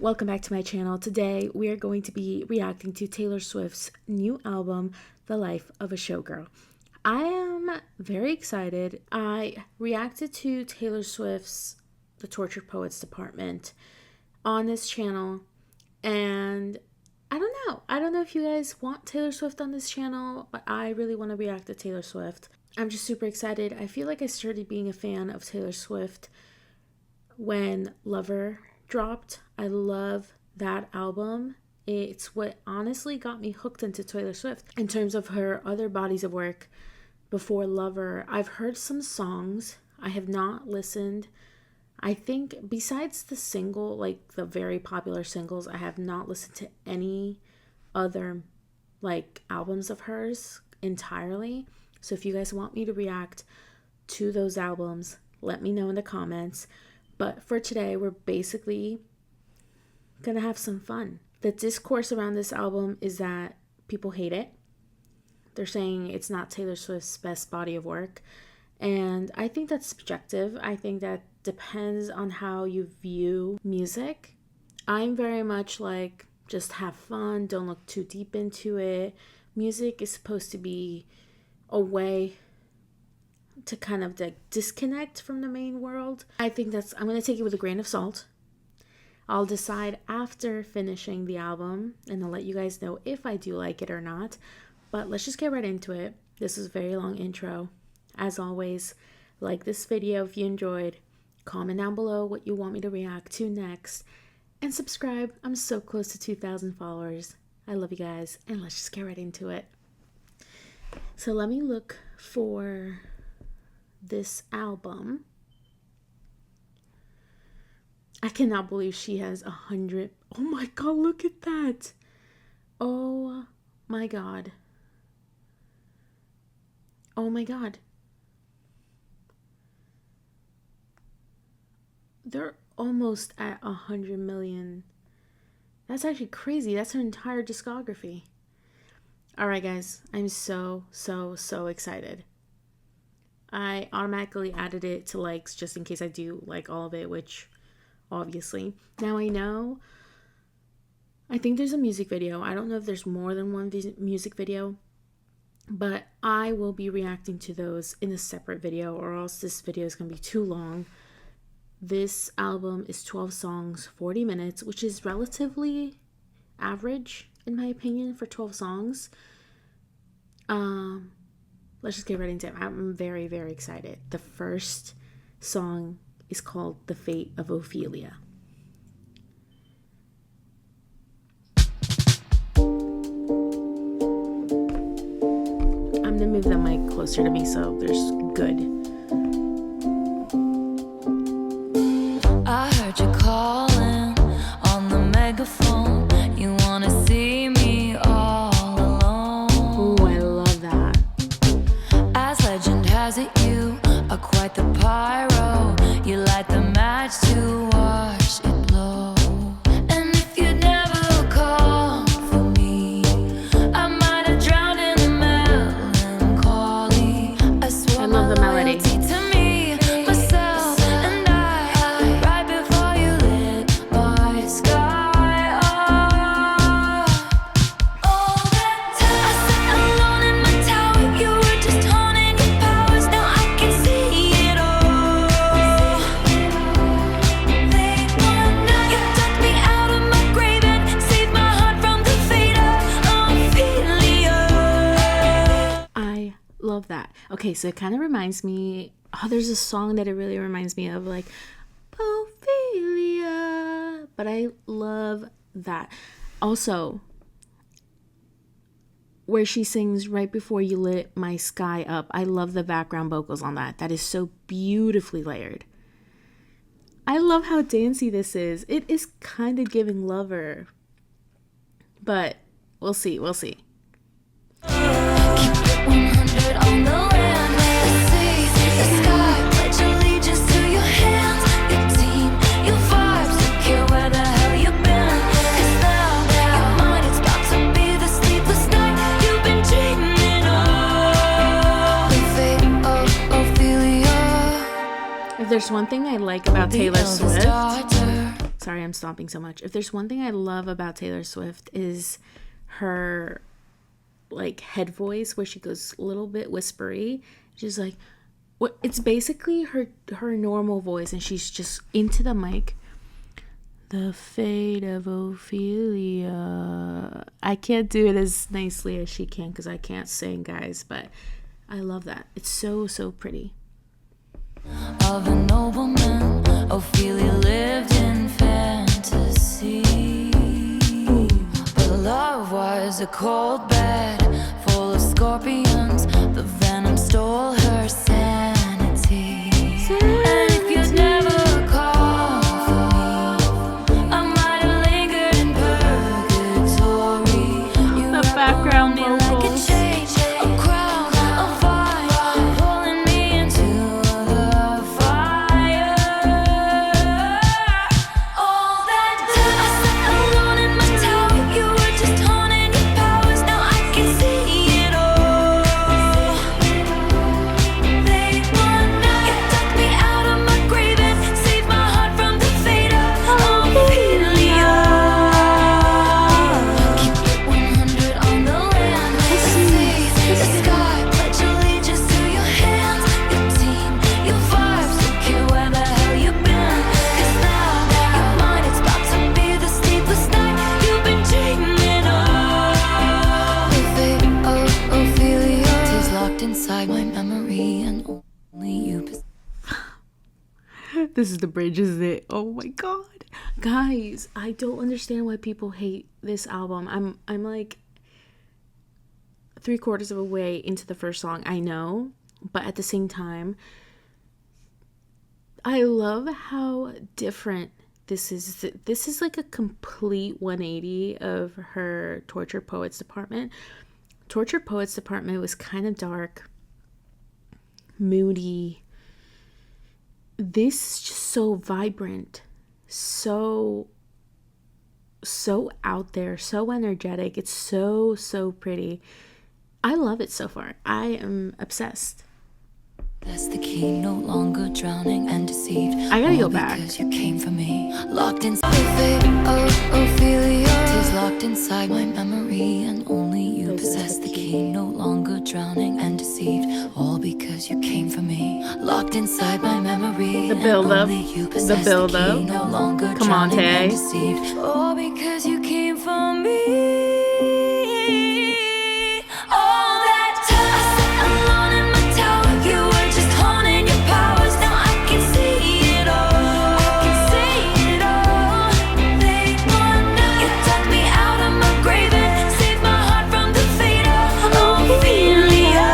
Welcome back to my channel. Today we are going to be reacting to Taylor Swift's new album, The Life of a Showgirl. I am very excited. I reacted to Taylor Swift's The Tortured Poets Department on this channel, and I don't know if you guys want Taylor Swift on this channel, but I really want to react to Taylor Swift. I'm just super excited. I feel like I started being a fan of Taylor Swift when Lover dropped. I love that album. It's what honestly got me hooked into Taylor Swift. In terms of her other bodies of work before Lover, I've heard some songs. I have not listened. I think besides the single, like the very popular singles, I have not listened to any other like albums of hers entirely. So if you guys want me to react to those albums, let me know in the comments. But for today, we're basically gonna have some fun. The discourse around this album is that people hate it. They're saying it's not Taylor Swift's best body of work. And I think that's subjective. I think that depends on how you view music. I'm very much like, just have fun, don't look too deep into it. Music is supposed to be a way to kind of like disconnect from the main world. I think I'm going to take it with a grain of salt. I'll decide after finishing the album, and I'll let you guys know if I do like it or not. But let's just get right into it. This is a very long intro. As always, like this video if you enjoyed. Comment down below what you want me to react to next. And subscribe. I'm so close to 2,000 followers. I love you guys. And let's just get right into it. So let me look for this album. I cannot believe she has 100. Oh my god, look at that. Oh my god. Oh my god. They're almost at 100 million. That's actually crazy. That's her entire discography. Alright guys, I'm so excited. I automatically added it to likes just in case I do like all of it, which obviously. Now I think there's a music video. I don't know if there's more than one music video, but I will be reacting to those in a separate video, or else this video is going to be too long. This album is 12 songs, 40 minutes, which is relatively average in my opinion for 12 songs. Let's just get right into it. I'm very excited. The first song is called The Fate of Ophelia. I'm gonna move the mic closer to me so there's good. I heard you calling on the megaphone. You wanna see me all alone. Ooh, I love that. As legend has it, you are quite the pyro. You light the match to watch it blow. And if you'd never called for me, I might have drowned in the melancholy. I swore I love the melody. to me, myself, and I, right before you lit my sky up. All that time I sat alone in my tower, you were just honing your powers. Now I can see it all. Late one night, you dug me out of my grave and saved my heart from the fate of Ophelia. I love that. Okay, so it kind of reminds me, there's a song that it really reminds me of, like Ophelia, but I love that. Also, where she sings right before you lit my sky up, I love the background vocals on that. That is so beautifully layered. I love how dancey this is. It is kind of giving Lover, but we'll see. Keep it 100 on the land. The sea, the sky, pledge allegiance to your hands. Your team, your vibes, don't care where the hell you've been. 'Cause now, your mind is about to be the sleepless night you've been dreaming of. The fate of Ophelia. If there's one thing I like about Taylor Swift, Sorry, I'm stomping so much. If there's one thing I love about Taylor Swift is her like head voice where she goes a little bit whispery. She's like, what? It's basically her normal voice, and she's just into the mic. The fate of Ophelia. I can't do it as nicely as she can because I can't sing, guys, but I love that. It's so, so pretty. Of a nobleman, Ophelia lived in fantasy. But love was a cold bed full of scorpions. The venom stole her sanity. And if you'd never called for me, I might have lingered in purgatory. You The background wrapped around me like a vocals. chain, a crown, a fire, pulling me into the fire. All that time I sat alone in my tower, you were just honing your powers. Now I can see it all. They want now. You dug me out of my grave and saved my heart from the fate of Ophelia. Keep it 100 on the land, the sea, the sky. Pledge allegiance to your hands, your team, your vibes. Don't care where the hell you've been. 'Cause now you're mine. It's about to be the sleepless night you've been dreaming of. The fate of Ophelia is locked inside my memory, and only you possess. This is the bridge, isn't it? Oh my god. Guys, I don't understand why people hate this album. I'm like 3/4 of a way into the first song. I know, but at the same time, I love how different this is. This is like a complete 180 of her Torture Poets Department. Torture Poets Department was kind of dark, moody. This is just so vibrant, so out there, so energetic. It's so, so pretty. I love it so far. I am obsessed. That's the key, no longer drowning and deceived. I gotta go All back. because you came for me. Locked inside the fate of Ophelia. Tis locked inside my memory, and only you possess the key. No longer drowning and deceived. All because you came for me. Locked inside my memory. The build-up. And only you The possess build-up. key. No longer Come on, drowning and Tay. deceived. All because you came for me. All that time I sat alone in my tower, you were just honing your powers. Now I can see it all. I can see it all. They want now. You dug me out of my grave and saved my heart from the fate of Ophelia.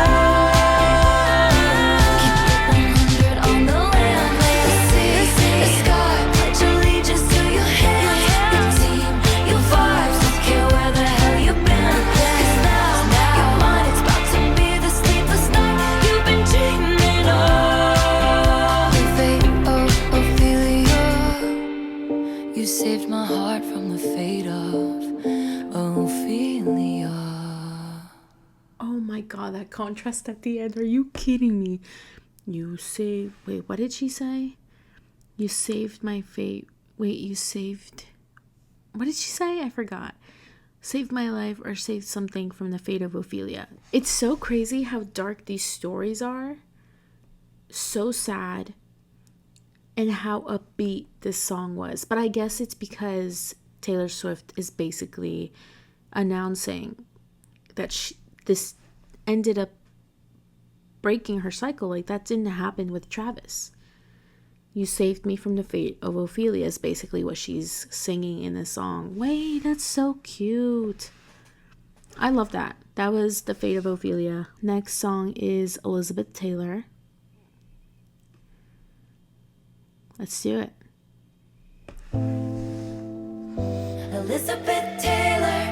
Keep it 100 on the land, the sea, the sky. Pledge allegiance to your hands, your team, your vibes. Don't care where the hell you've been. 'Cause now you're mine. It's about to be the sleepless night you've been dreaming of. The fate of Ophelia. You saved my heart from the fate of Ophelia. Oh my god, that contrast at the end. Are you kidding me? You saved. Wait, what did she say? You saved my fate. Wait, you saved. What did she say? I forgot. Saved my life or saved something from the fate of Ophelia. It's so crazy how dark these stories are. So sad. And how upbeat this song was. But I guess it's because Taylor Swift is basically announcing that this ended up breaking her cycle. Like, that didn't happen with Travis. You saved me from the fate of Ophelia is basically what she's singing in this song. Wait, that's so cute. I love that. That was the fate of Ophelia. Next song is Elizabeth Taylor. Let's do it. Elizabeth Taylor,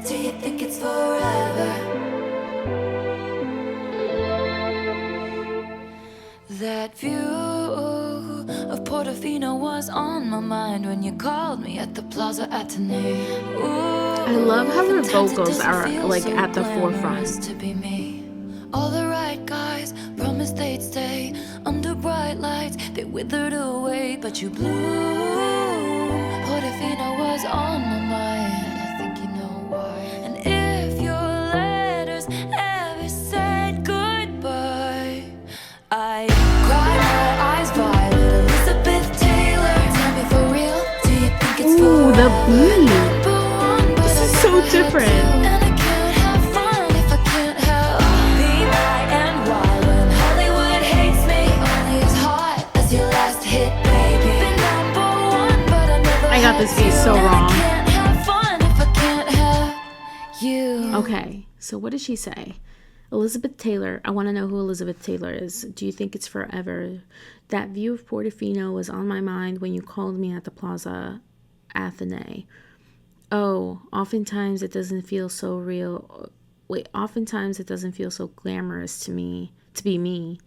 do you think it's forever? That view of Portofino was on my mind when you called me at the Plaza Atene. I love how her vocals are like at the forefront. To be me. All the right guys promised they'd stay under bright lights. They withered away, but you blew always on my mind. I think you know why. And if your letters ever said goodbye, I cry my eyes violet. Elizabeth Taylor, tell me for real, do you think it's Ooh, the forever? beat. Number one, but This I is so never had different. to. And I can't have fun if I can't have be my and why when Hollywood hates me. Only as hot as your last hit, baby. Been number one, but I never I got had this beat to. so And wrong. I can't have fun if I can't have you. Okay, so what did she say? Elizabeth Taylor. I want to know who Elizabeth Taylor is. Do you think it's forever? That view of Portofino was on my mind when you called me at the Plaza Athenee. Oh, oftentimes it doesn't feel so real. Wait, oftentimes it doesn't feel so glamorous to be me.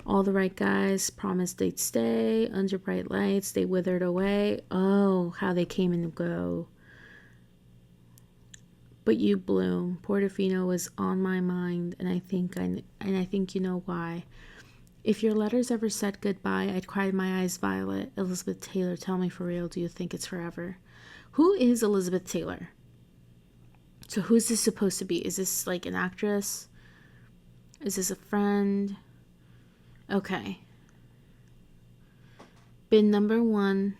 All the right guys promised they'd stay. Under bright lights, they withered away. Oh, how they came and go. But you bloom. Portofino was on my mind, and I think you know why. If your letters ever said goodbye, I'd cry my eyes violet. Elizabeth Taylor, tell me for real, do you think it's forever? Who is Elizabeth Taylor? So who's this supposed to be? Is this like an actress? Is this a friend? Okay. Been number one,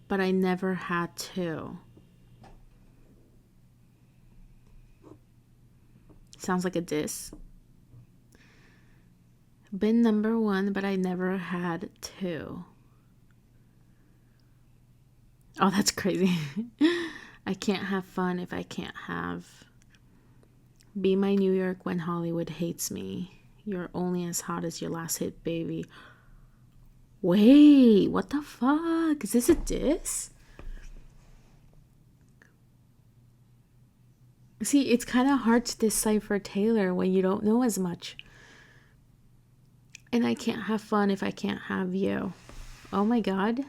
but I never had to. Sounds like a diss. Been number one, but I never had to. Oh, that's crazy. I can't have fun if I can't have. Be my New York when Hollywood hates me. You're only as hot as your last hit, baby. Wait, what the fuck? Is this a diss? See, it's kind of hard to decipher Taylor when you don't know as much. And I can't have fun if I can't have you. Oh my god.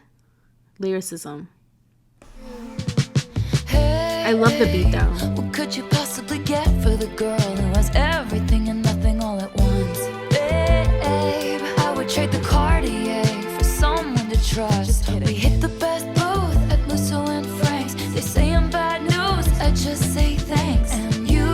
Lyricism. I love the beat though. What could you possibly get for the girl who has everything and nothing all at once? Babe, I would trade the Cartier for someone to trust. We hit the best booth at Musso and Frank's. They say I'm bad news, I just say thanks. And you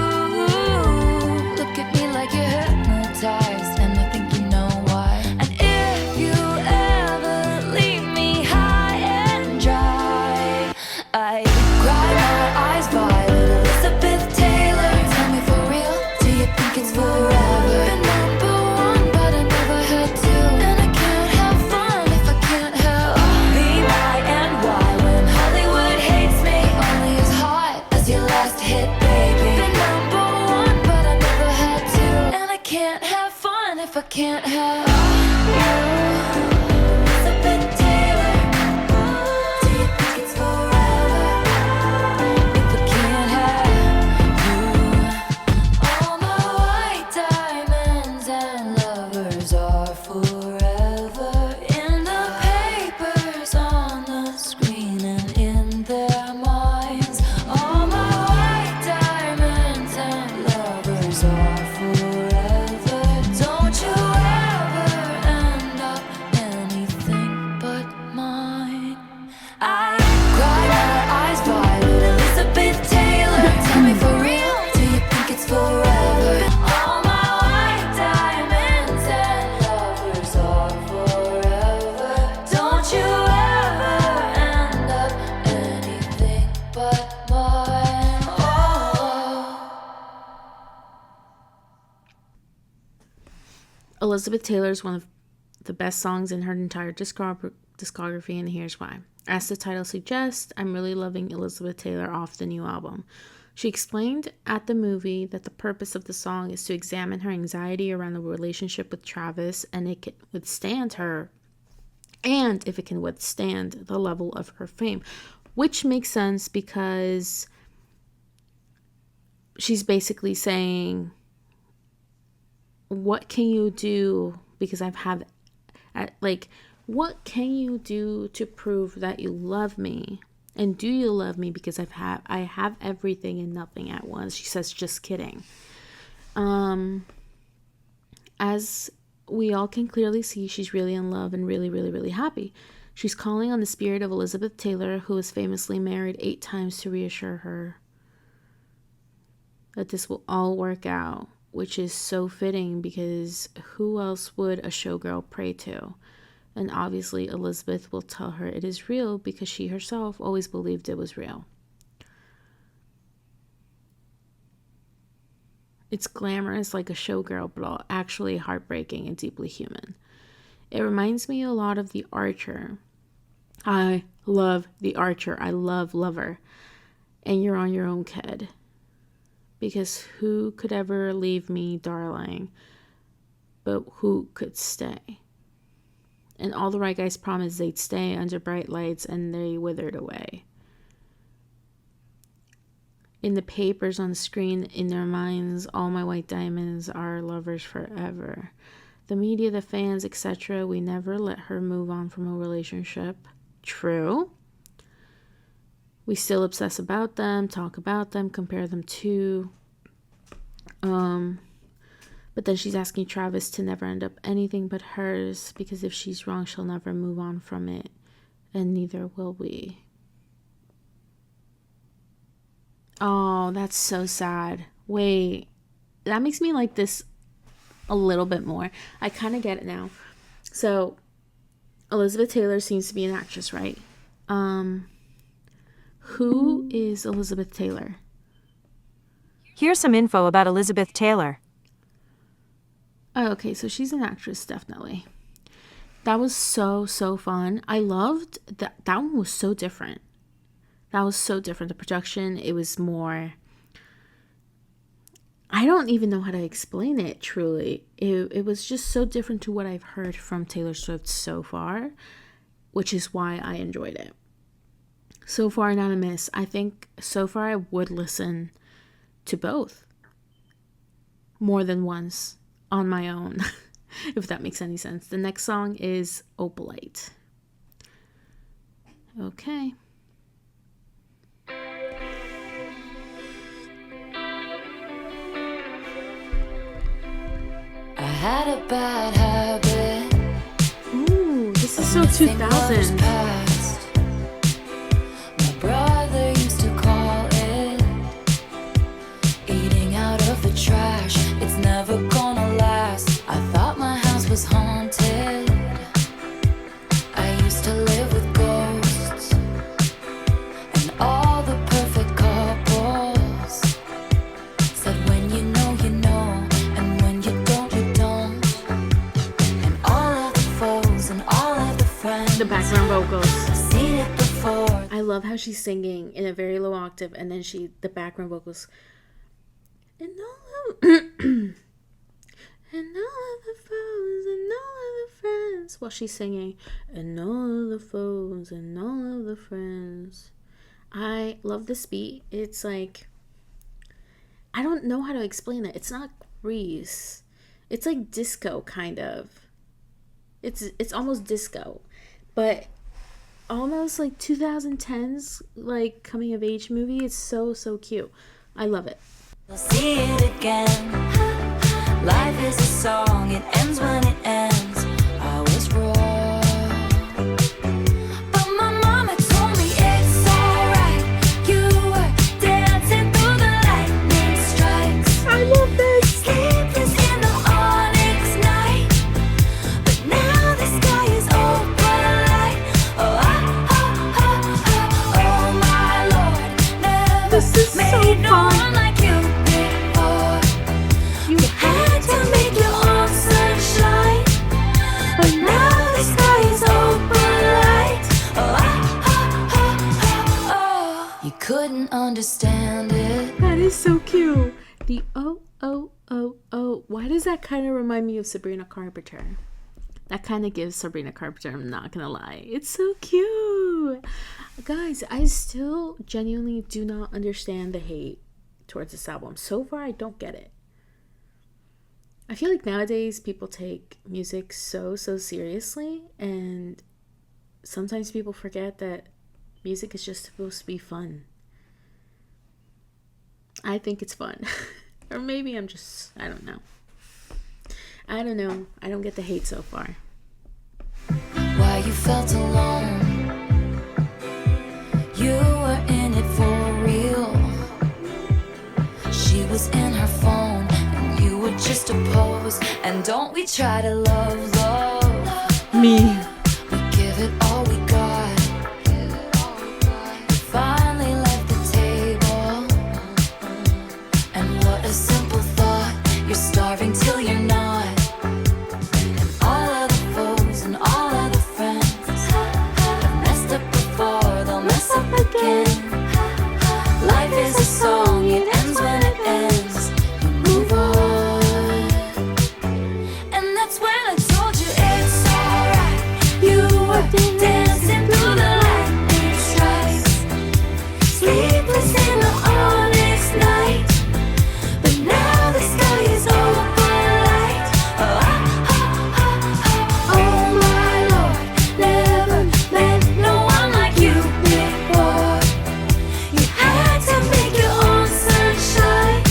look at me like you're hypnotized, and I think you know why. And if you ever leave me high and dry, I cry my eyes violet. Elizabeth Taylor, tell me for real, do you think it's forever? Been number one, but I never had to. And I can't have fun if I can't have be my and why when Hollywood hates me. Only as hot as your last hit, baby. Been number one, but I never had to. And I can't have fun if I can't have you. Elizabeth Taylor, do you think it's forever? If I can't have you. All my white diamonds and lovers are forever in the papers, on the screen, and in their minds. All my white diamonds and lovers are forever. Don't you ever end up anything but mine. I cry my eyes violet. Elizabeth Taylor, tell me for real, do you think it's forever? All my white diamonds and lovers are forever. Don't you ever end up anything but mine. Oh. Elizabeth Taylor is one of the best songs in her entire discography, and here's why. As the title suggests, I'm really loving Elizabeth Taylor off the new album. She explained at the movie that the purpose of the song is to examine her anxiety around the relationship with Travis, and it can withstand her, and if it can withstand the level of her fame, which makes sense because she's basically saying, what can you do, because what can you do to prove that you love me? And do you love me because I have everything and nothing at once? She says, just kidding. As we all can clearly see, she's really in love and really, really, really happy. She's calling on the spirit of Elizabeth Taylor, who was famously married 8 times, to reassure her that this will all work out, which is so fitting because who else would a showgirl pray to? And obviously Elizabeth will tell her it is real because she herself always believed it was real. It's glamorous like a showgirl, but actually heartbreaking and deeply human. It reminds me a lot of The Archer. I love The Archer. I love Lover. And You're on Your Own, Kid. Because who could ever leave me, darling? But who could stay? And all the right guys promised they'd stay under bright lights, and they withered away. In the papers, on the screen, in their minds, all my white diamonds are lovers forever. The media, the fans, etc., we never let her move on from a relationship. True. We still obsess about them, talk about them, compare them to. But then she's asking Travis to never end up anything but hers, because if she's wrong, she'll never move on from it, and neither will we. Oh, that's so sad. Wait, that makes me like this a little bit more. I kind of get it now. So, Elizabeth Taylor seems to be an actress, right? Who is Elizabeth Taylor? Here's some info about Elizabeth Taylor. Oh, okay, so she's an actress, definitely. That was so fun. I loved that. That one was so different. That was so different. The production, it was more... I don't even know how to explain it, truly. It was just so different to what I've heard from Taylor Swift so far, which is why I enjoyed it. So far, not a miss. I think so far I would listen to both more than once on my own, if that makes any sense. The next song is Opalite. Okay. I had a bad habit. Ooh, this is so 2000. My brother used to call it eating out of the trash. It's never gonna last. I thought my house was haunted. I used to live with ghosts and all the perfect couples said when you know, you know, and when you don't, you don't. And all of the foes and all of the friends, The background vocals. I've seen it before. I love how she's singing in a very low octave, and then the background vocals. And all of, and all of the foes and all of the friends, while she's singing, and all of the foes and all of the friends. I love this beat. It's like, I don't know how to explain it. It's not Grease. It's like disco, kind of. It's almost disco, but almost like 2010s, like coming of age movie. It's so cute. I love it. I'll see it again. Life is a song, it ends when it ends. I was wrong, but my mama told me it's alright. You were dancing through the lightning strikes. I love this. Sleepless in the onyx night, but now the sky is opalite. Oh, oh my Lord, never This is so made no fun. one like you before. You Had to make your own sunshine, but now the sky is opalite. Oh. You couldn't understand it. That is so cute. The oh. Why does that kind of remind me of Sabrina Carpenter? That kind of gives Sabrina Carpenter, I'm not gonna lie. It's so cute. Guys, I still genuinely do not understand the hate towards this album. So far, I don't get it. I feel like nowadays people take music so seriously, and sometimes people forget that music is just supposed to be fun. I think it's fun. Or maybe I'm just, I don't know. I don't get the hate so far. Why you felt alone try to love. Me. We give it all we got. We finally left the table. And what a simple thought. You're starving till you're not. And all of the foes and all of the friends have messed up before, they'll mess up again. Life is a song, it ends when it ends. You move on. And that's when I told you it's alright. You were dancing through the lightning strikes, sleepless in the onyx night. But now the sky is open light. Oh my Lord, never met no one like you before. You had to make your own sunshine.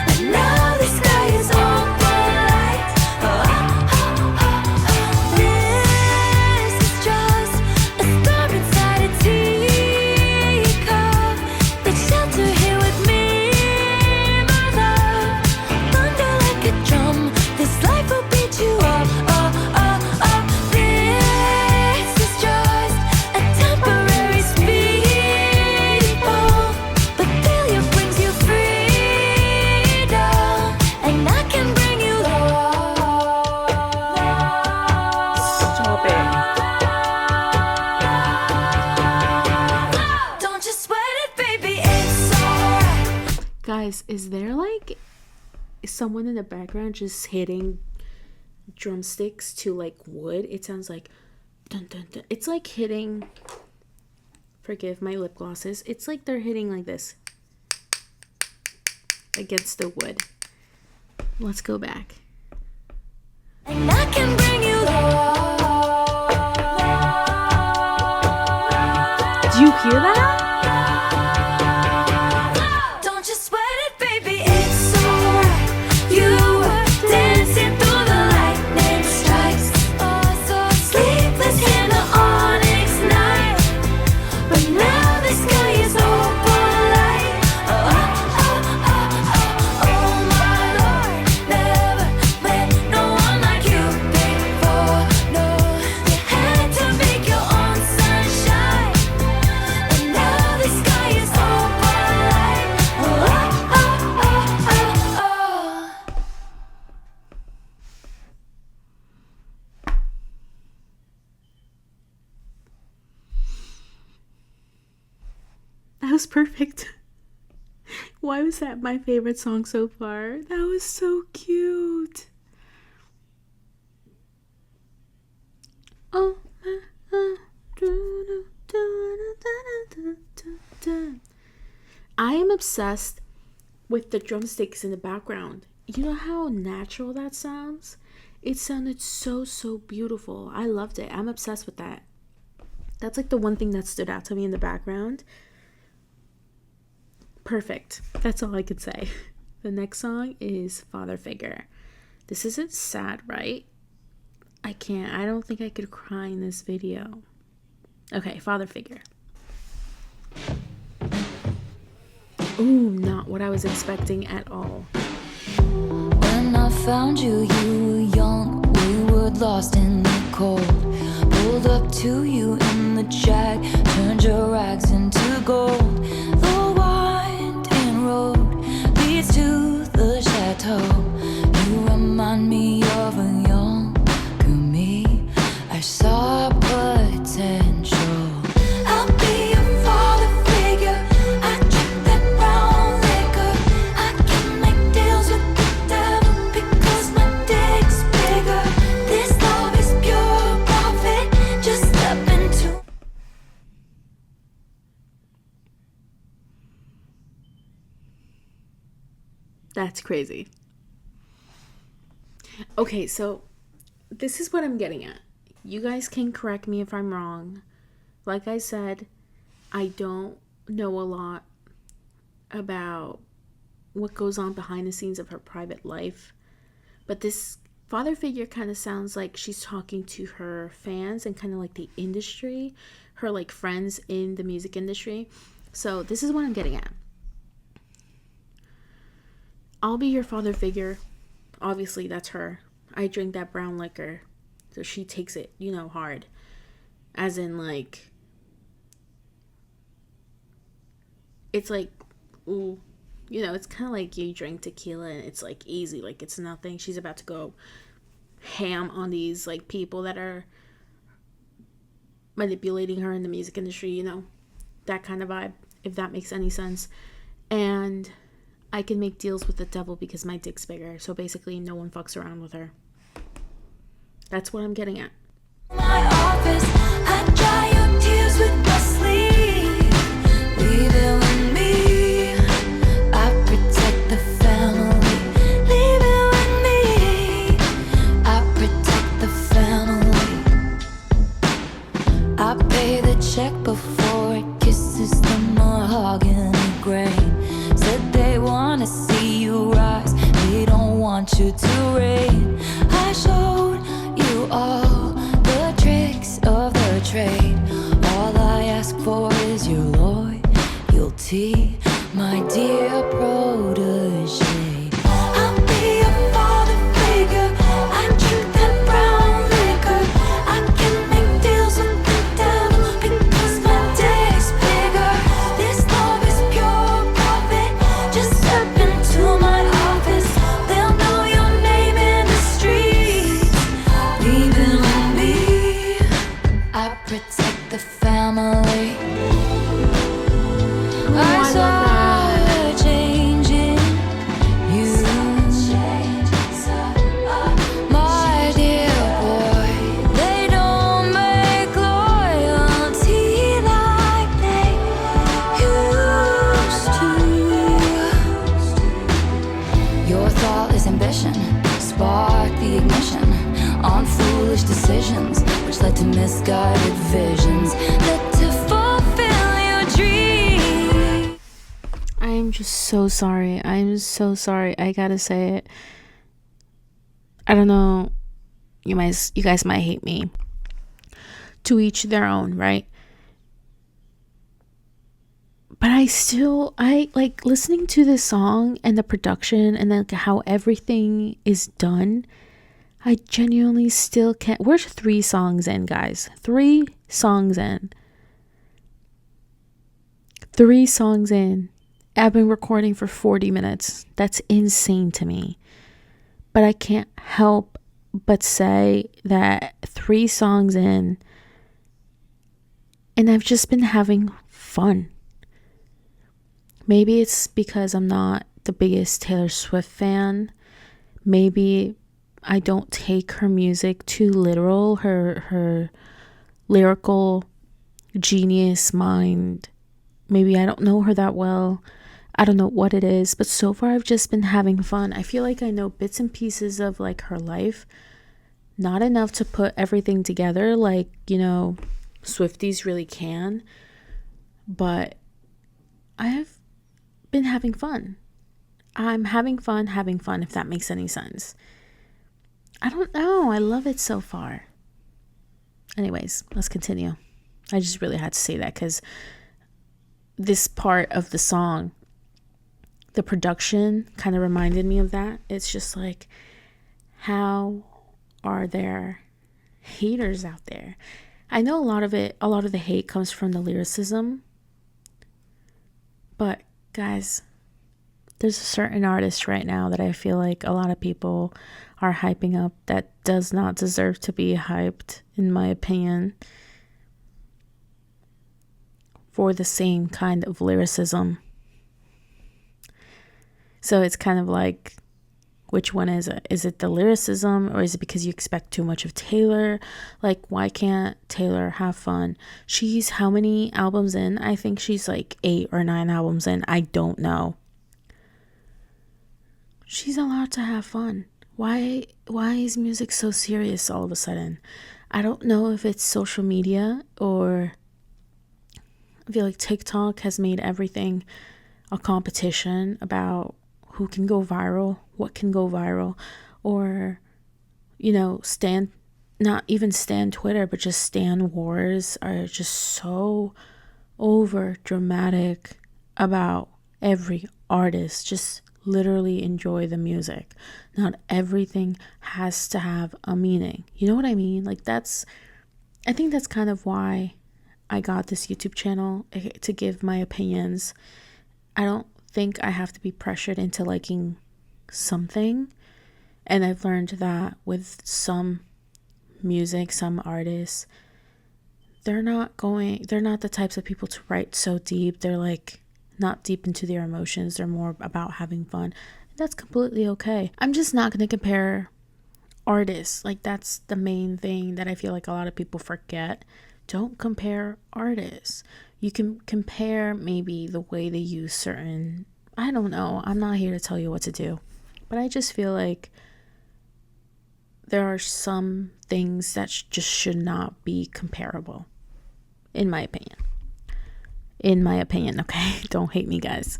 And now the sky is open light. This is just a star inside a teacup. Take shelter here with me, my love. Thunder like a drum, this life will beat you up. This is just a temporary speed bump, but failure brings you freedom, and I can bring you love. Stop it. Don't just sweat it, baby, it's alright. Guys, is there like someone in the background just hitting drumsticks to like wood? It sounds like dun dun dun. It's like hitting, forgive my lip glosses, it's like they're hitting like this against the wood. Let's go back. And I can bring you love. Do you hear that? Don't just sweat it, baby, it's alright. You were dancing through the lightning strikes, sleepless in the onyx night. But now the sky is open light. Oh my Lord, never met no one like you before. No, you had to make your own sunshine. And now the sky is open light. That was perfect. Why was that my favorite song so far? That was so cute. Oh. I am obsessed with the drumsticks in the background. You know how natural that sounds? It sounded so beautiful. I loved it. I'm obsessed with that. That's like the one thing that stood out to me in the background. Perfect. That's all I could say. The next song is Father Figure. This isn't sad, right? I don't think I could cry in this video. Okay, Father Figure. Ooh, not what I was expecting at all. When I found you, you were young, wayward, lost in the cold. Pulled up to you in the jack, turned your rags into gold. The winding road leads to the chateau. You remind me of a younger me. I saw potential. I'll be your father figure. I drink that brown liquor. I can make deals with the devil because my dick's bigger. This love is pure profit. Just step into. That's crazy. Okay, so this is what I'm getting at. You guys can correct me if I'm wrong. Like I said, I don't know a lot about what goes on behind the scenes of her private life. But this father figure kind of sounds like she's talking to her fans and kind of like the industry, her like friends in the music industry. So this is what I'm getting at. I'll be your father figure. Obviously, that's her. I drink that brown liquor. So she takes it, hard. As in, like, it's like, ooh, it's kind of like you drink tequila and it's like easy, like it's nothing. She's about to go ham on these like people that are manipulating her in the music industry, that kind of vibe, if that makes any sense. And I can make deals with the devil because my dick's bigger. So basically, no one fucks around with her. That's what I'm getting at. My office, I dry your tears with my sleeve. Leave it with me. I protect the family. Leave it with me. I protect the family. I pay the check before it kisses the mahogany grain. Said they wanna see you rise. They don't want you to reign. I showed you all the tricks of the trade. All I ask for is your loyalty, my dear protege. I'll be a father figure. I drink that brown liquor. I can make deals with the devil because my dick's bigger. This love is pure profit. Just step into my office. They'll know your name in the streets. Leave it with me. I protect the family. I love saw that. a change in you, my dear boy. They don't make loyalty like they used to. Your thoughtless ambition sparked the ignition on foolish decisions, which led to misguided visions, led to fulfill your dreams. I am just so sorry. I'm so sorry. I gotta say it. I don't know. You guys might hate me. To each their own, right? But I like listening to this song and the production and then how everything is done. I genuinely still can't. We're 3 songs in, guys. 3 songs in. 3 songs in. I've been recording for 40 minutes. That's insane to me. But I can't help but say that 3 songs in, and I've just been having fun. Maybe it's because I'm not the biggest Taylor Swift fan. Maybe I don't take her music too literal, her lyrical genius mind. Maybe I don't know her that well. I don't know what it is, but so far I've just been having fun. I feel like I know bits and pieces of like her life, not enough to put everything together like, Swifties really can, but I have been having fun. I'm having fun, if that makes any sense. I don't know. I love it so far. Anyways, let's continue. I just really had to say that because this part of the song, the production kind of reminded me of that. It's just like, how are there haters out there? I know a lot of the hate comes from the lyricism. But guys, there's a certain artist right now that I feel like a lot of people are hyping up that does not deserve to be hyped, in my opinion, for the same kind of lyricism. So it's kind of like, which one is it? Is it the lyricism, or is it because you expect too much of Taylor? Like, why can't Taylor have fun? She's how many albums in? I think she's like 8 or 9 albums in. I don't know. She's allowed to have fun. Why is music so serious all of a sudden? I don't know if it's social media, or I feel like TikTok has made everything a competition about who can go viral, what can go viral, or, not even stan Twitter, but just stan wars are just so over dramatic about every artist. Just literally enjoy the music. Not everything has to have a meaning. You know what I mean? Like I think that's kind of why I got this YouTube channel, to give my opinions. I don't think I have to be pressured into liking something. And I've learned that with some music, some artists, they're not the types of people to write so deep. They're like not deep into their emotions. They're more about having fun. That's completely okay. I'm just not going to compare artists. Like, that's the main thing that I feel like a lot of people forget. Don't compare artists. You can compare maybe the way they use certain, I don't know. I'm not here to tell you what to do. But I just feel like there are some things that just should not be comparable, in my opinion. Okay? Don't hate me, guys.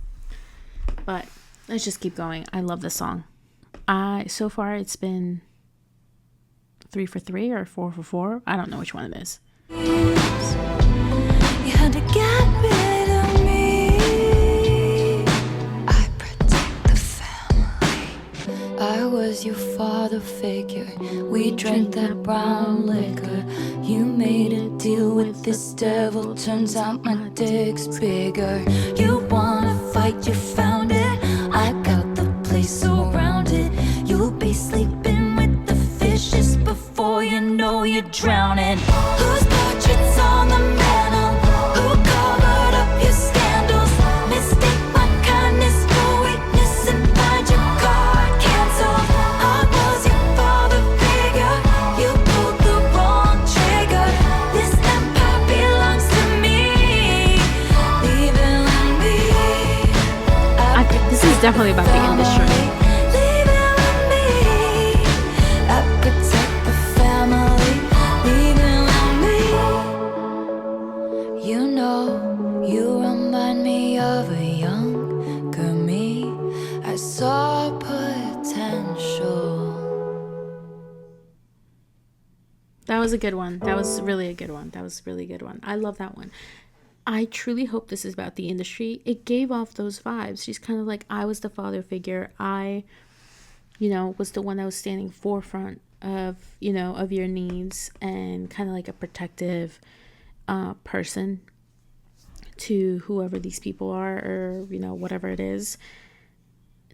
But let's just keep going. I love this song. So far it's been 3 for 3 or 4 for 4. I don't know which one it is. You had to get rid of me. I protect the family. I was your father figure. We drank that brown liquor. You made a deal with this devil. Turns out my dick's bigger. You wanna fight, you found it. I got the place surrounded. You'll be sleeping with the fishes before you know you're drowning. Whose portraits on the mantle? Who covered up your scandals? Mistake my kindness for weakness and find your card canceled. I was your father figure. You pulled the wrong trigger. This empire belongs to me. Leave it with me. This is definitely about the industry. Leave it with me. I protect the family. Leave it with me. You know, you remind me of a younger me. I saw potential. That was a good one. That was really a good one. I love that one. I truly hope this is about the industry. It gave off those vibes. She's kind of like, I was the father figure. I, was the one that was standing forefront of, of your needs, and kind of like a protective person to whoever these people are, or, whatever it is.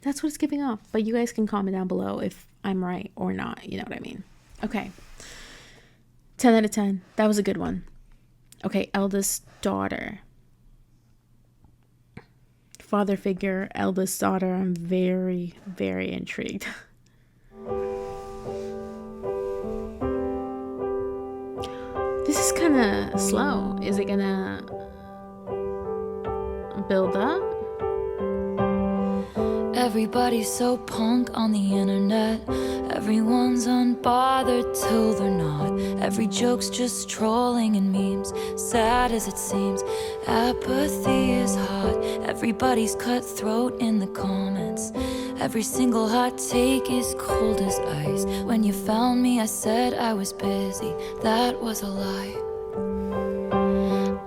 That's what it's giving off. But you guys can comment down below if I'm right or not. You know what I mean? Okay. 10 out of 10. That was a good one. Okay, eldest daughter. Father figure, eldest daughter. I'm very, very intrigued. This is kind of slow. Is it gonna build up? Everybody's so punk on the internet. Everyone's unbothered till they're not. Every joke's just trolling and memes. Sad as it seems, apathy is hot. Everybody's cutthroat in the comments. Every single hot take is cold as ice. When you found me, I said I was busy. That was a lie.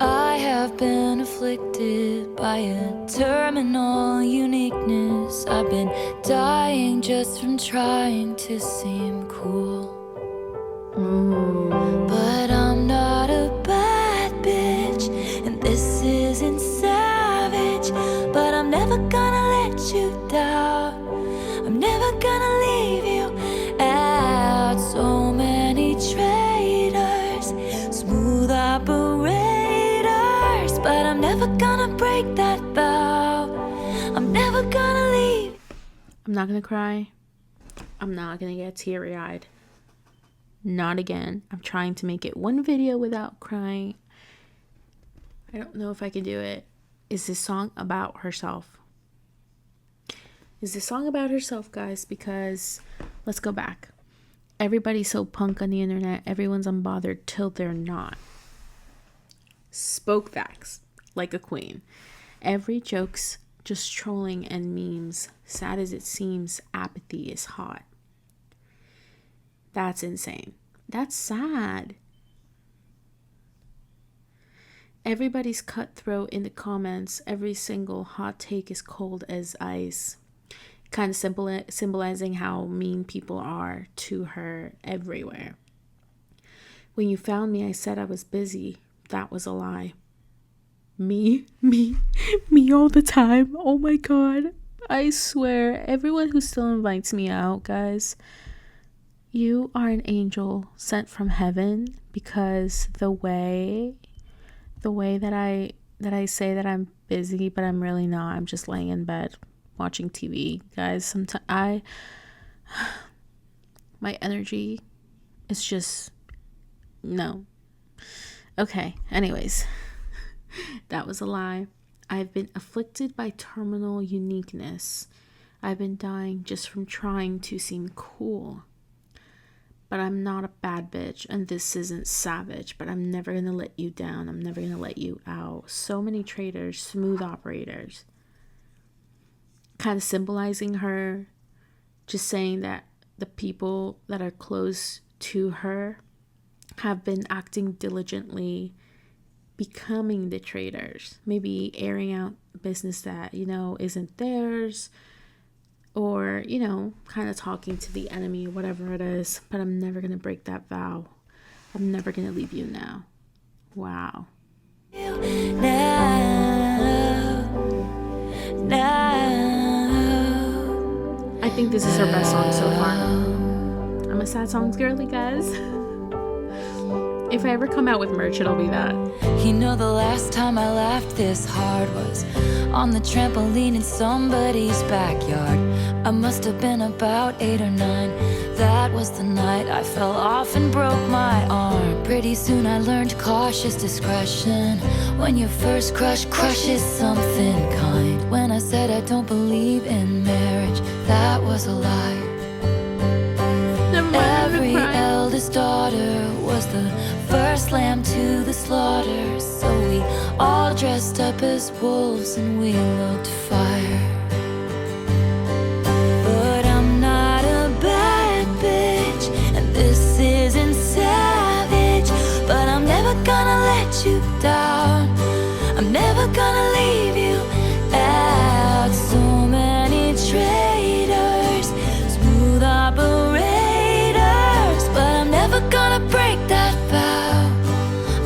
I have been afflicted by a terminal uniqueness. I've been dying just from trying to seem cool. But I'm not a bad bitch, and this isn't savage. But I'm never gonna let you down. I'm never gonna leave you out. So many traitors, smooth operators, but I'm never gonna break that vow. I'm never gonna leave. I'm not gonna cry. I'm not gonna get teary-eyed. Not again. I'm trying to make it one video without crying. I don't know if I can do it. Is this song about herself? Is this song about herself, guys? Because let's go back. Everybody's so punk on the internet. Everyone's unbothered till they're not. Spoke facts like a queen. Every joke's just trolling and memes. Sad as it seems, apathy is hot. That's insane. That's sad. Everybody's cutthroat in the comments. Every single hot take is cold as ice. kind of symbolizing how mean people are to her everywhere. When you found me, I said I was busy. That was a lie. Me all the time. Oh my God. I swear, everyone who still invites me out, guys, you are an angel sent from heaven, because the way that I say that I'm busy, but I'm really not. I'm just laying in bed watching TV, guys. Sometimes my energy is just no. Okay, anyways, that was a lie. I've been afflicted by terminal uniqueness. I've been dying just from trying to seem cool. But I'm not a bad bitch, and this isn't savage, but I'm never gonna let you down. I'm never gonna let you out. So many traitors, smooth operators. Kind of symbolizing her, just saying that the people that are close to her have been acting diligently, becoming the traitors, maybe airing out business that, isn't theirs, or, kind of talking to the enemy, whatever it is. But I'm never going to break that vow. I'm never going to leave you now. Wow. I think this is her best song so far. I'm a sad songs girly, guys. If I ever come out with merch, it'll be that. The last time I laughed this hard was on the trampoline in somebody's backyard. I must have been about 8 or 9. That was the night I fell off and broke my arm. Pretty soon I learned cautious discretion. When your first crush crushes something kind. When I said I don't believe in marriage, that was a lie. Every eldest daughter was the first lamb to the slaughter. So we all dressed up as wolves and we looked fire. But I'm not a bad bitch, and this isn't savage. But I'm never gonna let you down. I'm never gonna leave you out. So many traitors, smooth operators, but I'm never gonna break that vow.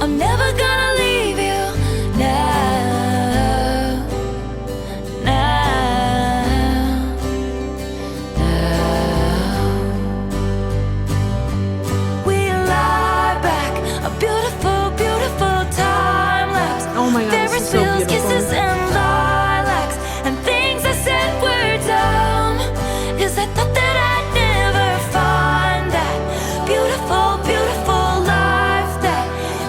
I'm never gonna leave you now. We lie back, a beautiful, beautiful time lapse. Oh my God, this is so Ferris wheels, beautiful. kisses and lilacs, and things I said were dumb, 'cause I thought that I'd never find that beautiful, beautiful life that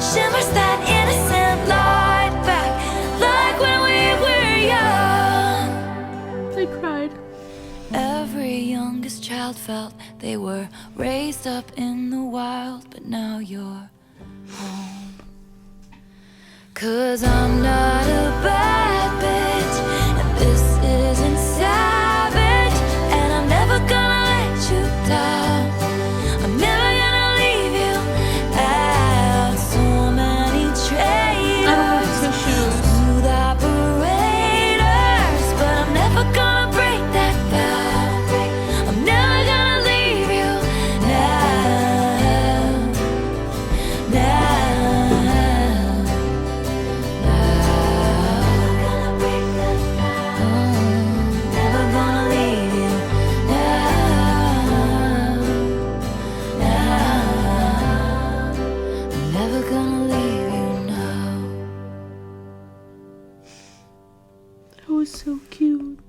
shimmers that innocent light back, like when we were young. I cried. Every youngest child felt they were raised up in the wild, but now you're home. 'Cause I'm not a bad bitch, and this isn't savage, and I'm never gonna let you down. I'm never gonna leave you out. So many I don't have traitors, tissues. smooth operators, but I'm never gonna break that vow. I'm never gonna leave you now. Never gonna leave you now. Never gonna leave you now. That was so cute.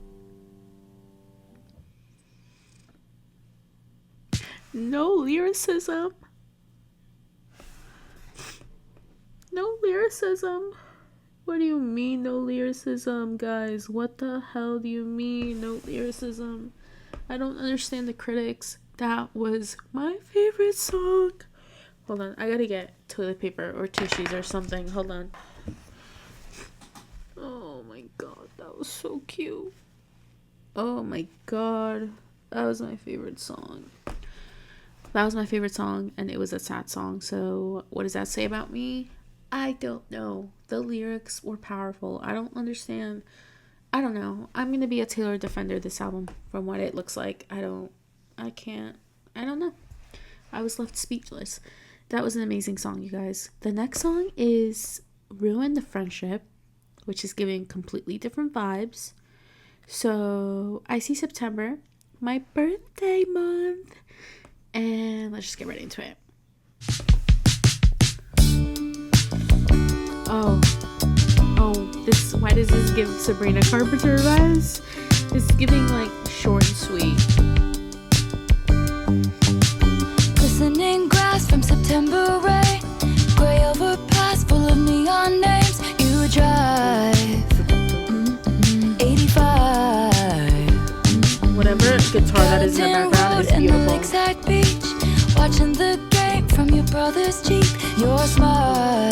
No lyricism. No lyricism. What do you mean, no lyricism, guys? What the hell do you mean, no lyricism? I don't understand the critics. That was my favorite song. Hold on, I gotta get toilet paper or tissues or something. Hold on. Oh my god, that was so cute. Oh my god, that was my favorite song. That was my favorite song, and it was a sad song. So what does that say about me? I don't know. The lyrics were powerful. I don't understand I don't know. I'm gonna be a Taylor defender this album from what it looks like. I don't know. I was left speechless. That was an amazing song, you guys. The next song is Ruin the Friendship, which is giving completely different vibes. So I see September, my birthday month, and let's just get right into it. Why does this give Sabrina Carpenter vibes? It's giving like short and sweet. Glistening grass from September rain, gray overpass full of neon names. You drive 85. Whatever guitar that is in the background is beautiful. Lakeside beach, watching the game from your brother's Jeep. Your smile,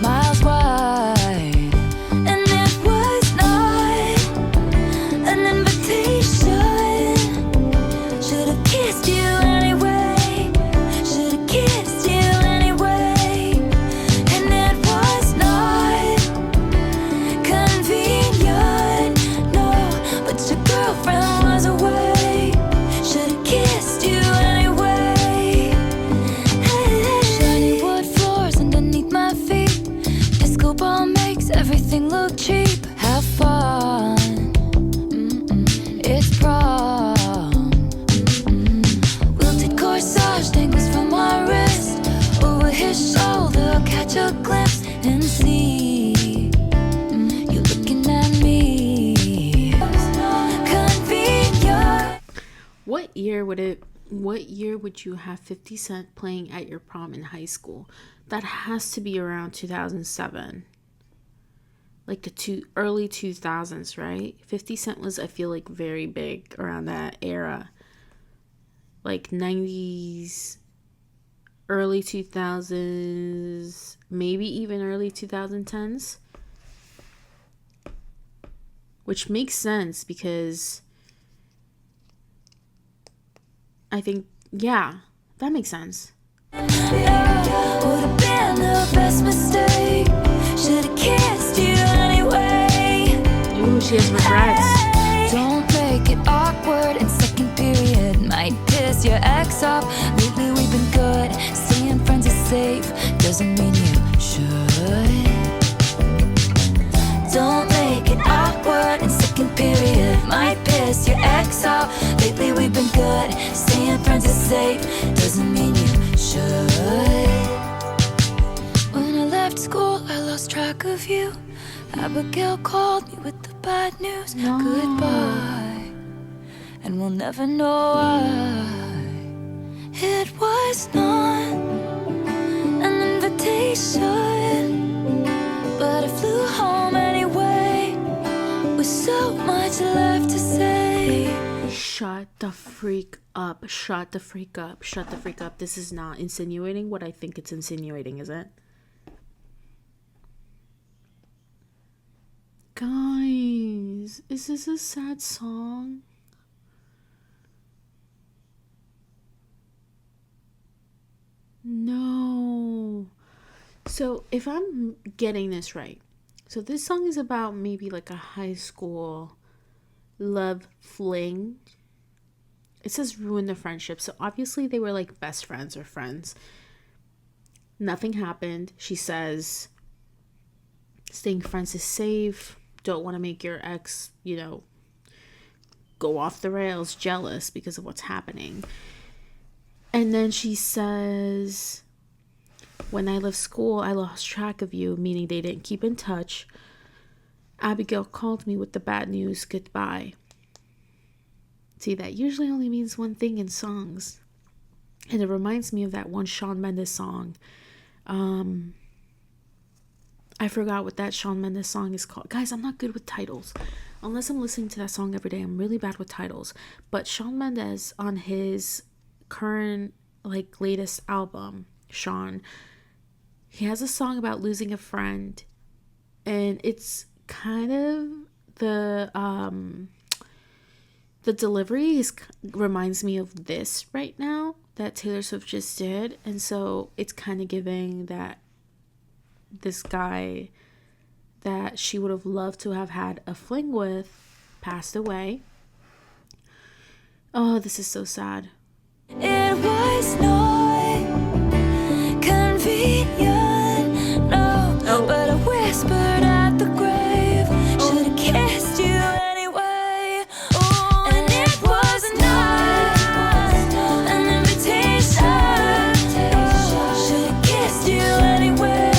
miles wide. And it was not an invitation. Should've kissed you anyway. Should've kissed you anyway. And it was not convenient, no. But your girlfriend was away. Should've kissed you anyway. Shiny wood floors underneath my feet. Disco ball makes everything look cheap. Have fun. It's prom. Wilted corsage dangles from my wrist. Over his shoulder, I'll catch a glimpse and see you looking at me. Convenient. What year would you have 50 Cent playing at your prom in high school? That has to be around 2007. Like the early 2000s, right? 50 Cent was, I feel like, very big around that era. Like 90s, early 2000s, maybe even early 2010s. Which makes sense because I think, yeah, that makes sense. Would've been the best mistake. Should've kissed you anyway. Ooh, she has regrets. Don't make it awkward in second period. Might piss your ex off. Lately we've been good. Staying friends is safe. Doesn't mean you should. Don't make it awkward in second period. Might piss your ex off. Lately we've been good. Staying friends is safe. Doesn't mean you should. When I left school, I lost track of you. Abigail called me with the bad news. No. Goodbye. And we'll never know why. It was not an invitation, but I flew home anyway with so much left to say. Shut the freak up. Shut the freak up. Shut the freak up. This is not insinuating what I think it's insinuating, is it? Guys, is this a sad song? No. So if I'm getting this right, so this song is about maybe like a high school love fling. It says ruin the friendship. So obviously they were like best friends or friends. Nothing happened. She says staying friends is safe. Don't want to make your ex, go off the rails, jealous because of what's happening. And then she says, when I left school, I lost track of you, meaning they didn't keep in touch. Abigail called me with the bad news, goodbye. See, that usually only means one thing in songs. And it reminds me of that one Shawn Mendes song. I forgot what that Shawn Mendes song is called. Guys, I'm not good with titles. Unless I'm listening to that song every day, I'm really bad with titles. But Shawn Mendes, on his current, latest album, Shawn, he has a song about losing a friend. And it's kind of the delivery reminds me of this right now that Taylor Swift just did. And so it's kind of giving that this guy that she would have loved to have had a fling with passed away. Oh, this is so sad. It was not convenient, no. Oh. But I whispered at the grave, should've kissed you anyway. Oh, and it was not an invitation, no. Should've kissed you anyway.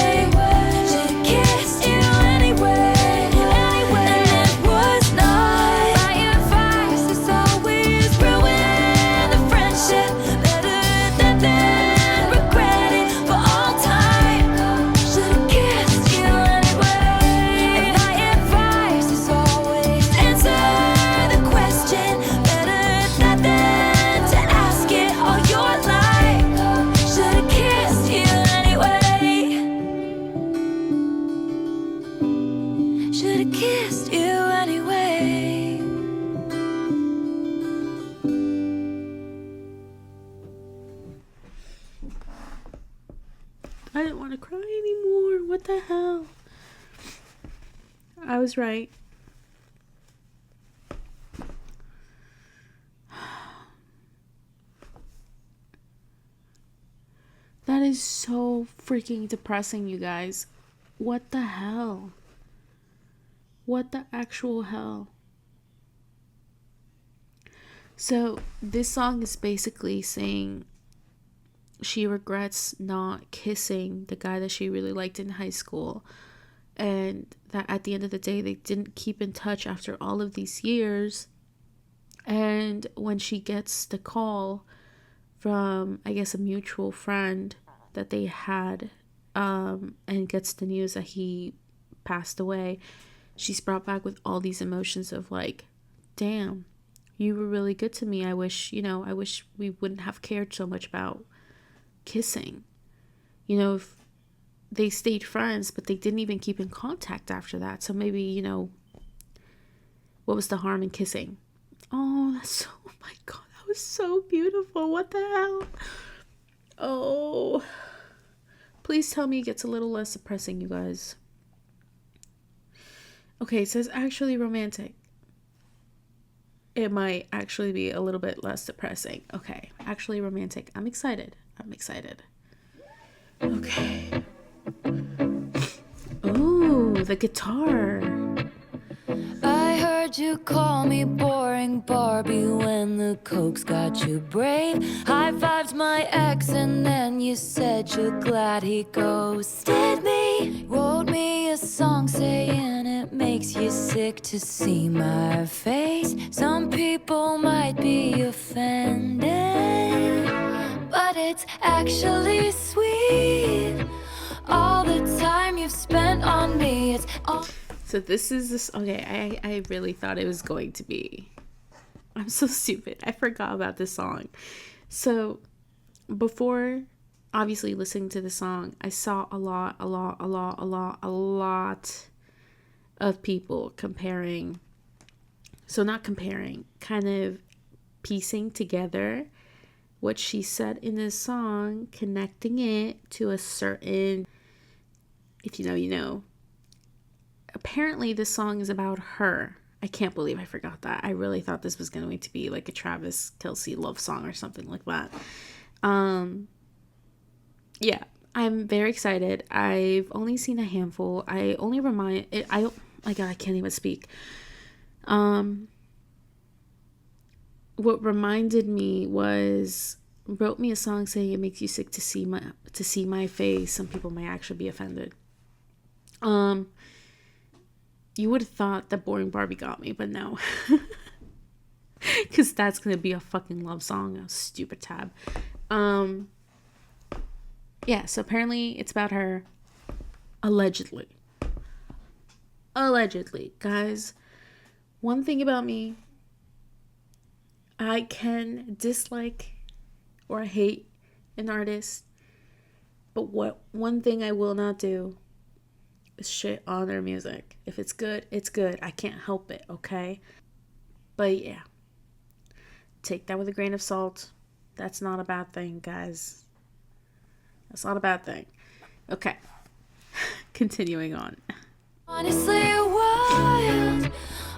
Should've kissed you anyway. Anyway, and it was not my advice. It's always ruin the friendship. Better that than regret it for all time. Should've kissed you anyway. And my advice is always answer the question. Better that than to ask it all your life. Should've kissed you anyway. Should've kissed you anyway. I didn't want to cry anymore. What the hell? I was right. That is so freaking depressing, you guys. What the hell? What the actual hell? So, this song is basically saying she regrets not kissing the guy that she really liked in high school, and that at the end of the day they didn't keep in touch after all of these years. And when she gets the call from, I guess, a mutual friend that they had, and gets the news that he passed away, she's brought back with all these emotions of like, damn, you were really good to me. I wish we wouldn't have cared so much about kissing. If they stayed friends, but they didn't even keep in contact after that. So maybe, what was the harm in kissing? Oh, oh my God, that was so beautiful. What the hell? Oh, please tell me it gets a little less depressing, you guys. Okay, it says actually romantic. It might actually be a little bit less depressing. Okay, actually romantic. I'm excited. Okay. Ooh, the guitar. I heard you call me boring Barbie when the coke's got you brave. High-fived my ex and then you said you're glad he ghosted me. Wrote me a song saying it makes you sick to see my face. Some people might be offended, but it's actually sweet. All the time you've spent on me, it's all... So okay, I really thought it was going to be, I'm so stupid, I forgot about this song. So before obviously listening to the song, I saw a lot of people comparing, kind of piecing together what she said in this song, connecting it to a certain, if you know, you know. Apparently this song is about her. I can't believe I forgot that. I really thought this was going to be like a Travis Kelce love song or something like that. Yeah, I'm very excited. I've only seen a handful. Oh my God, I can't even speak. What reminded me was, wrote me a song saying it makes you sick to see my face. Some people might actually be offended. You would have thought that Boring Barbie got me, but no. Because that's going to be a fucking love song. A stupid tab. Yeah, so apparently it's about her. Allegedly. Guys, one thing about me, I can dislike or hate an artist, but one thing I will not do is shit on their music. If it's good, it's good. I can't help it, okay? But yeah, take that with a grain of salt. That's not a bad thing, guys. That's not a bad thing. Okay, continuing on. Honestly wild,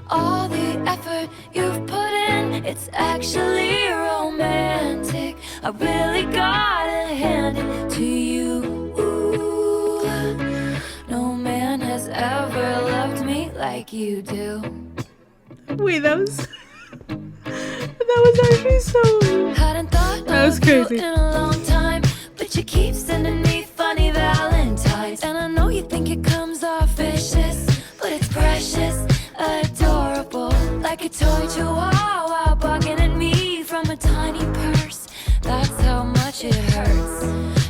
all the effort you've put in, it's actually romantic. I really gotta hand it to you. Ooh, no man has ever loved me like you do. Wait, that was actually so. Hadn't thought That was of you crazy. in a long time, but you keep sending me funny valentines. And I know you think it comes off vicious, but it's precious, adorable, like a toy chihuahua barking at me from a tiny purse. That's how much it hurts.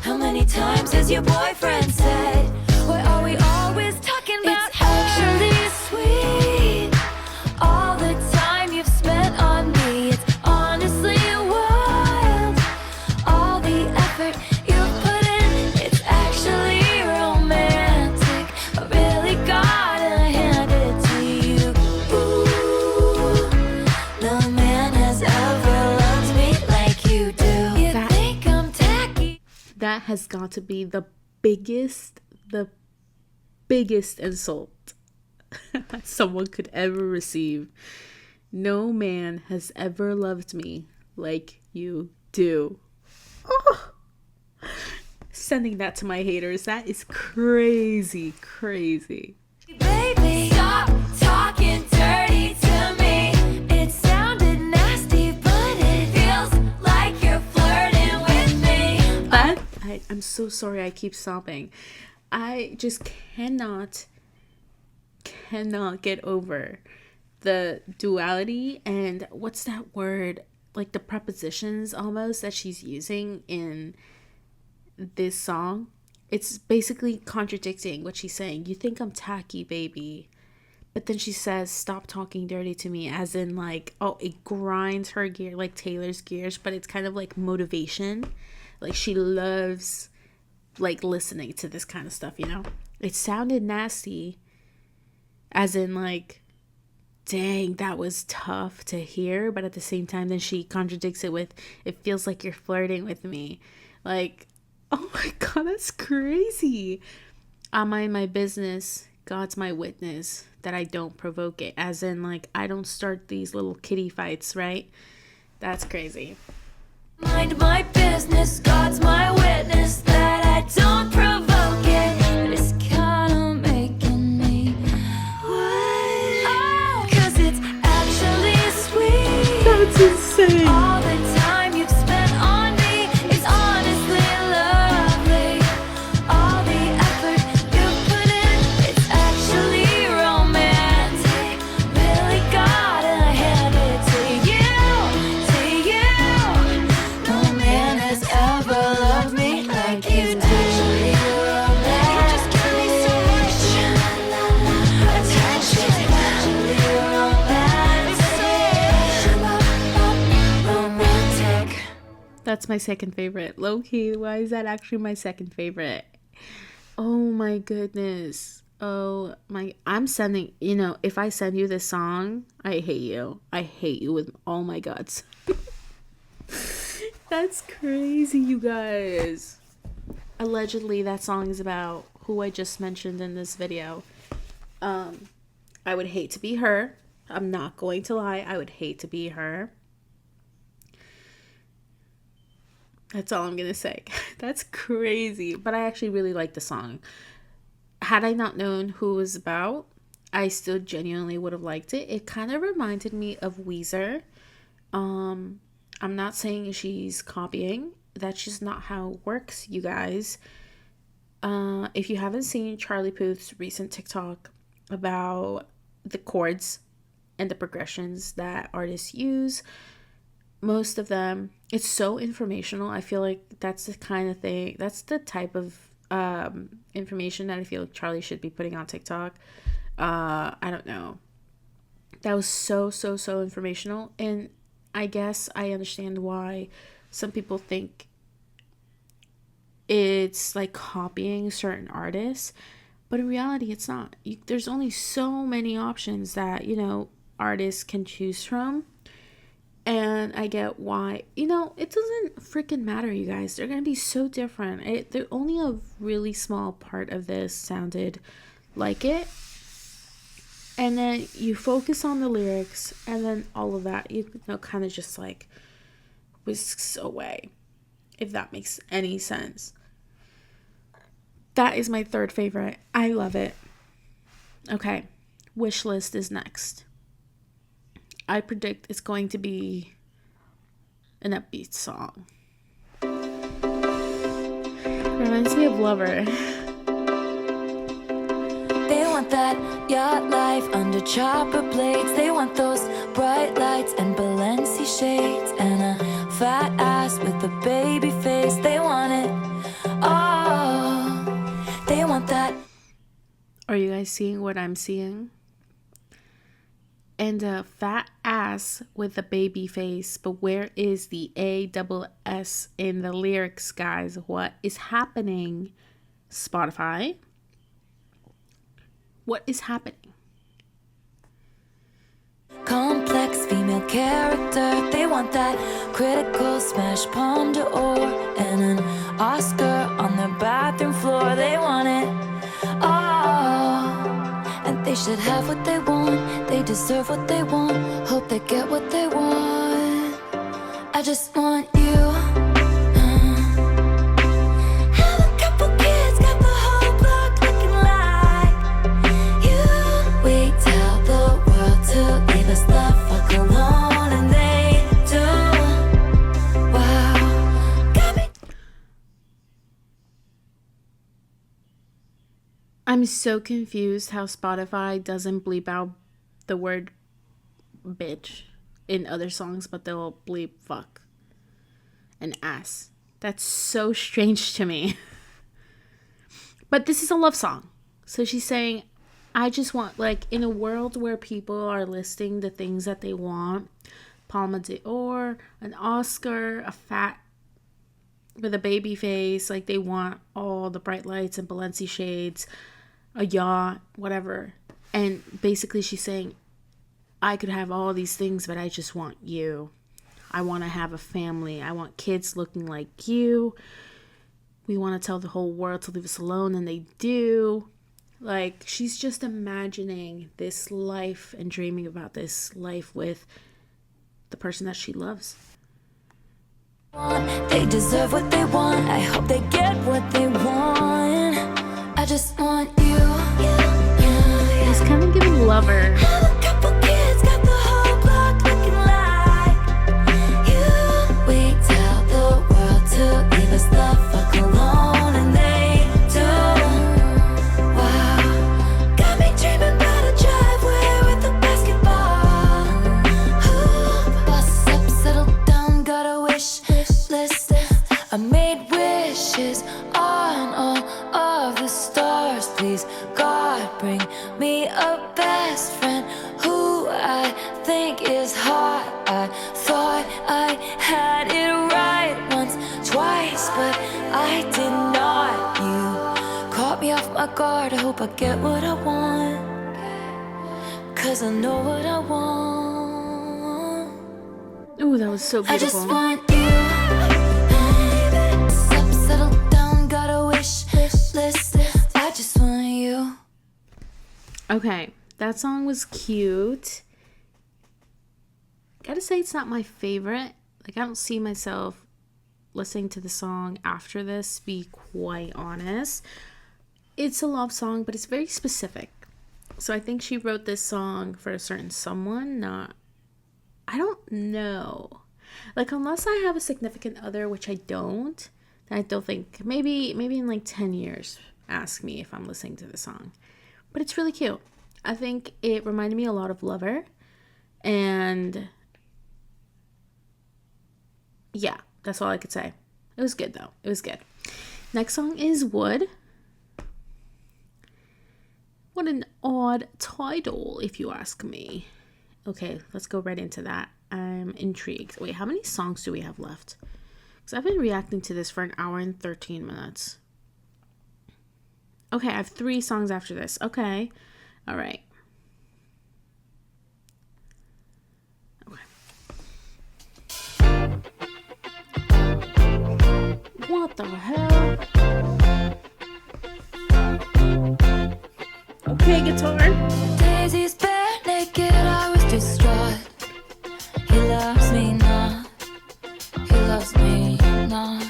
How many times has your boyfriend said, why are we always talking about it's actually sweet, all the time you've spent on me. It's honestly wild, all the effort you've put in, it's actually romantic. I really gotta hand it to you. Ooh, no man has ever loved me like you do. You think I'm tacky? That has got to be the biggest insult someone could ever receive. No man has ever loved me like you do. Oh, sending that to my haters. That is crazy. Baby, stop talking dirty to me. It sounded nasty, but it feels like you're flirting with me. I'm so sorry I keep sobbing. I just cannot get over the duality and what's that word? Like the prepositions almost that she's using in this song. It's basically contradicting what she's saying. You think I'm tacky, baby. But then she says, stop talking dirty to me, as in like, oh, it grinds her gear like Taylor's gears, but it's kind of like motivation. Like she loves like listening to this kind of stuff, you know? It sounded nasty, as in like, dang, that was tough to hear. But at the same time, then she contradicts it with, it feels like you're flirting with me. Like, oh my God, that's crazy. I mind my business. God's my witness that I don't provoke it. As in, like, I don't start these little kitty fights, right? That's crazy. Mind my business, God's my witness that I don't provoke it. But it's kinda making me what? Oh, 'cause it's actually sweet. That's insane. All the time you've spent on me, it's honestly lovely. All the effort you've put in, it's actually romantic. Really gotta hand it to you. No man has ever loved me like you do. You just give me so much attention. Romantic. That's my second favorite. Low key, why is that actually my second favorite? Oh my goodness. Oh my, I'm sending, you know, if I send you this song, I hate you. I hate you with all my guts. That's crazy, you guys. Allegedly, that song is about who I just mentioned in this video. I would hate to be her. I'm not going to lie. I would hate to be her. That's all I'm going to say. That's crazy. But I actually really like the song. Had I not known who it was about, I still genuinely would have liked it. It kind of reminded me of Weezer. I'm not saying she's copying. That's just not how it works, you guys. If you haven't seen Charlie Puth's recent TikTok about the chords and the progressions that artists use, most of them, it's so informational. I feel like that's the kind of thing, that's the type of information that I feel like Charlie should be putting on TikTok. I don't know. That was so informational. And I guess I understand why some people think it's like copying certain artists, but in reality it's not. There's only so many options that, you know, artists can choose from. And I get why, you know, it doesn't freaking matter, you guys. They're going to be so different. They're only a really small part of this sounded like it. And then you focus on the lyrics, and then all of that, you know, kind of just like whisks away, if that makes any sense. That is my third favorite. I love it. Okay, Wish List is next. I predict it's going to be an upbeat song. Reminds me of Lover. They want that yacht life under chopper blades. They want those bright lights and Balenci shades and a fat ass with a baby face. They want it all. They want that. Are you guys seeing what I'm seeing? And a fat ass with a baby face. But where is the ASS in the lyrics, guys? What is happening? Spotify? What is happening? Complex female character. They want that critical smash Palme d'Or and an Oscar on their bathroom floor. They want it all. And they should have what they want. They deserve what they want. Hope they get what they want. I just want you. Have a couple kids, got the whole block looking like you. We tell the world to leave us the fuck alone, and they do. Wow, got me. I'm so confused how Spotify doesn't bleep out the word bitch in other songs, but they'll bleep fuck and ass. That's so strange to me. But this is a love song. So she's saying, I just want, like, in a world where people are listing the things that they want, Palme d'Or, an Oscar, a fat with a baby face, like they want all the bright lights and Balenci shades, a yacht, whatever. And basically she's saying, I could have all these things, but I just want you. I want to have a family. I want kids looking like you. We want to tell the whole world to leave us alone, and they do. Like, she's just imagining this life and dreaming about this life with the person that she loves. They deserve what they want. I hope they get what they want. I just want you. It's kind of giving Lover. Have a couple kids, got the whole block looking like you. We tell the world to leave us the fuck alone, and they do. Wow, got me dreaming about a driveway with a basketball hoop. Bus up, settle down, got a wish list. I made wishes on all of the stars. Please, God, bring me a best friend who I think is hot. I thought I had it right once, twice, but I did not. You caught me off my guard. I hope I get what I want, 'cause I know what I want. Ooh, that was so I just beautiful. want you. Up, settle down, got a wish list. I just want you. Okay, that song was cute. Gotta say, it's not my favorite. Like, I don't see myself listening to the song after this, to be quite honest. It's a love song, but it's very specific. So I think she wrote this song for a certain someone, not... I don't know. Like, unless I have a significant other, which I don't, then I don't think... Maybe in like 10 years, ask me if I'm listening to the song. But it's really cute. I think it reminded me a lot of Lover. And... yeah, that's all I could say. It was good, though. It was good. Next song is Wood. What an odd title, if you ask me. Okay, let's go right into that. I'm intrigued. Wait, how many songs do we have left? Because I've been reacting to this for an hour and 13 minutes. Okay, I have 3 songs after this. Okay. All right. Okay. What the hell? Okay, guitar. Daisy's back. distraught. He loves me not. He loves me not.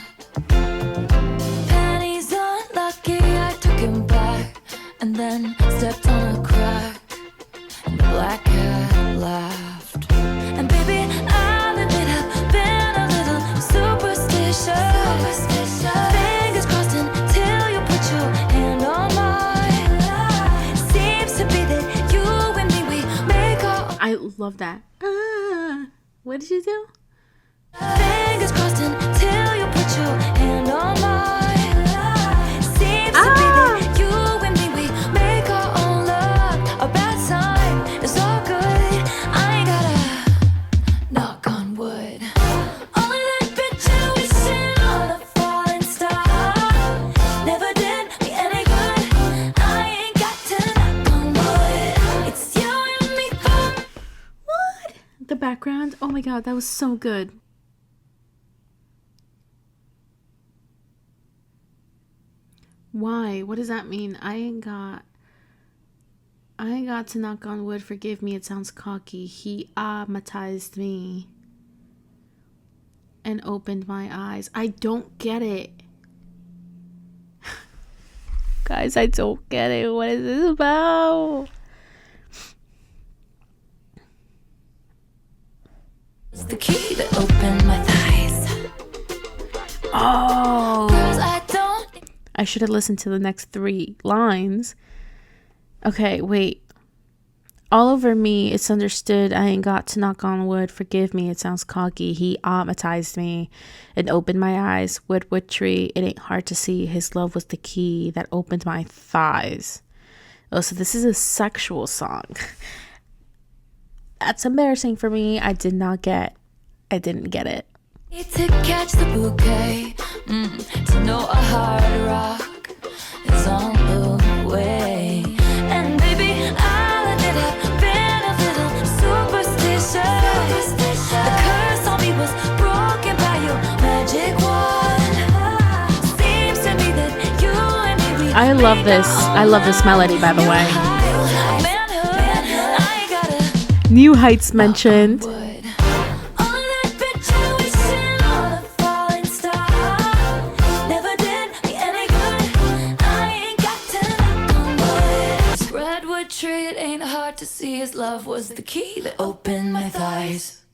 Penny's unlucky, I took him back and then stepped on a crack. And the black cat laughed. And baby, I'll admit I've been a little superstitious. Fingers crossed until you put your hand on mine. Seems to be that you and me, we make our I love that. What did you do? fingers crossed until you put your hand on mine. Seems to be that you and me, we make our own love. A bad sign is all good. I ain't gotta knock on wood. Only that bitch you wishing on a falling star. Never did me any good. I ain't got to knock on wood. It's you and me for What? The background? Oh my god, that was so good. Why? What does that mean? I ain't got to knock on wood. Forgive me, it sounds cocky. He amatized me and opened my eyes. I don't get it. Guys, I don't get it. What is this about? the key that opened my thighs. Oh. Girls, I don't. I should have listened to the next 3 lines. Okay, wait. All over me, it's understood. I ain't got to knock on wood. Forgive me, it sounds cocky. He amatized me and opened my eyes. Wood tree, it ain't hard to see. His love was the key that opened my thighs. Oh, so this is a sexual song. That's embarrassing for me. I didn't get it. To catch the bouquet, to know a hard rock is on the way. And baby, I'll admit I've been a little superstitious. The curse on me was broken by your magic wand. Seems to me that you and me, we I love this. I love this melody, by the way. New Heights mentioned. Tree, it ain't hard to see. His love was the key that opened my thighs.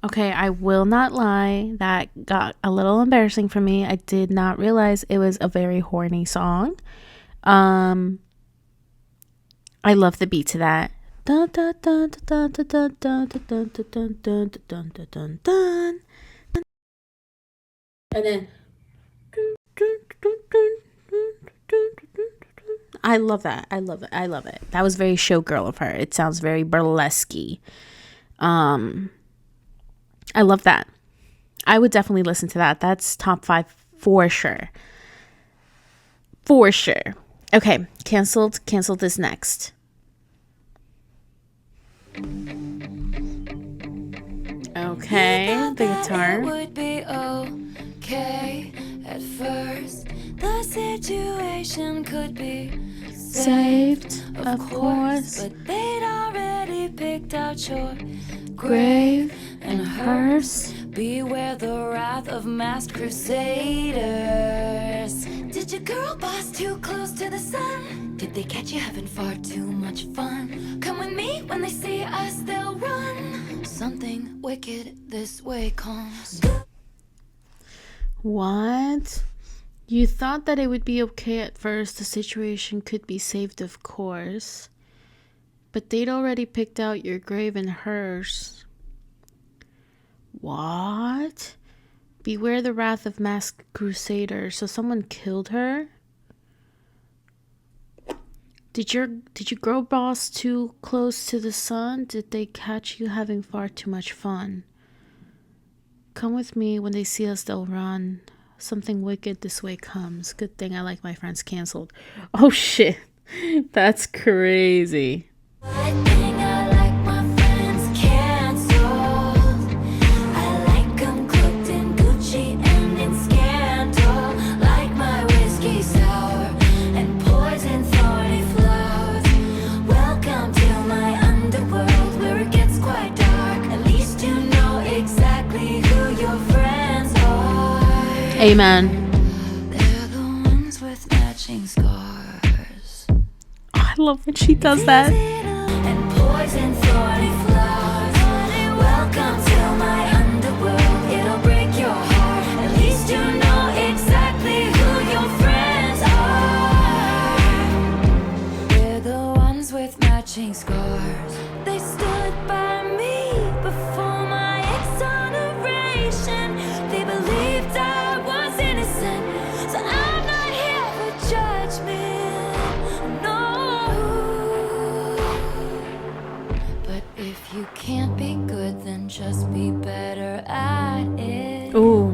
Okay, I will not lie. That got a little embarrassing for me. I did not realize it was a very horny song. I love the beat to that. Dun, dun, dun, dun, dun, dun, dun, dun, dun, dun, dun, dun, dun, dun, dun. And then I love that. I love it. That was very Showgirl of her. It sounds very burlesque-y. I love that. I would definitely listen to that. That's top 5 for sure. For sure. Okay, canceled is next. Okay, the guitar. It would be okay at first. The situation could be Saved, of course. but they'd already picked out your Grave and hearse. Beware the wrath of masked crusaders. Did your girl boss too close to the sun? Did they catch you having far too much fun? Come with me, when they see us they'll run. Something wicked this way comes. What? You thought that it would be okay at first. The situation could be saved, of course. But they'd already picked out your grave and hers. What? Beware the wrath of masked crusaders. So someone killed her? Did your girl boss too close to the sun? Did they catch you having far too much fun? Come with me, when they see us they'll run. Something wicked this way comes. Good thing I like my friends canceled. Oh shit. That's crazy. I think I like my friends canceled. I like 'em cooked in Gucci and in scandal. Like my whiskey sour and poison thorny flowers. Welcome to my underground. Amen. They're the ones with matching scars. I love when she does that. And poison thorny flowers. Welcome to my underworld. It'll break your heart. At least you know exactly who your friends are. They're the ones with matching scars. They stood by me before my exoneration. They believed I was innocent, so I'm not here for judgment. No. But if you can't be good, then just be better at it. Ooh.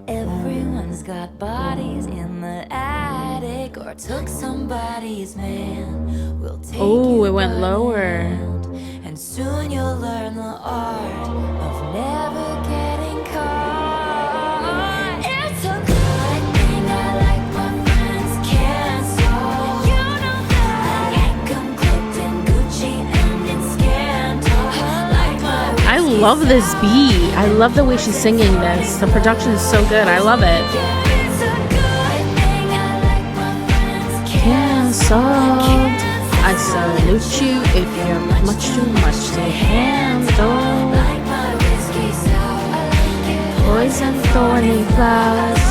Everyone's got bodies in the attic, or took somebody's man. We'll take Ooh, you it went by the lower. hand, and soon you'll learn the art of never getting caught. It's a good thing I like my friends canceled. You know that I like 'em cloaked in Gucci and in scandal. Like my I love this beat. I love the way she's singing this. The production is so good. I love it. It's a good thing I like my friends Cancelled. I salute you if you're much too much to handle. like my whiskey sour. I like it. Poison thorny flowers.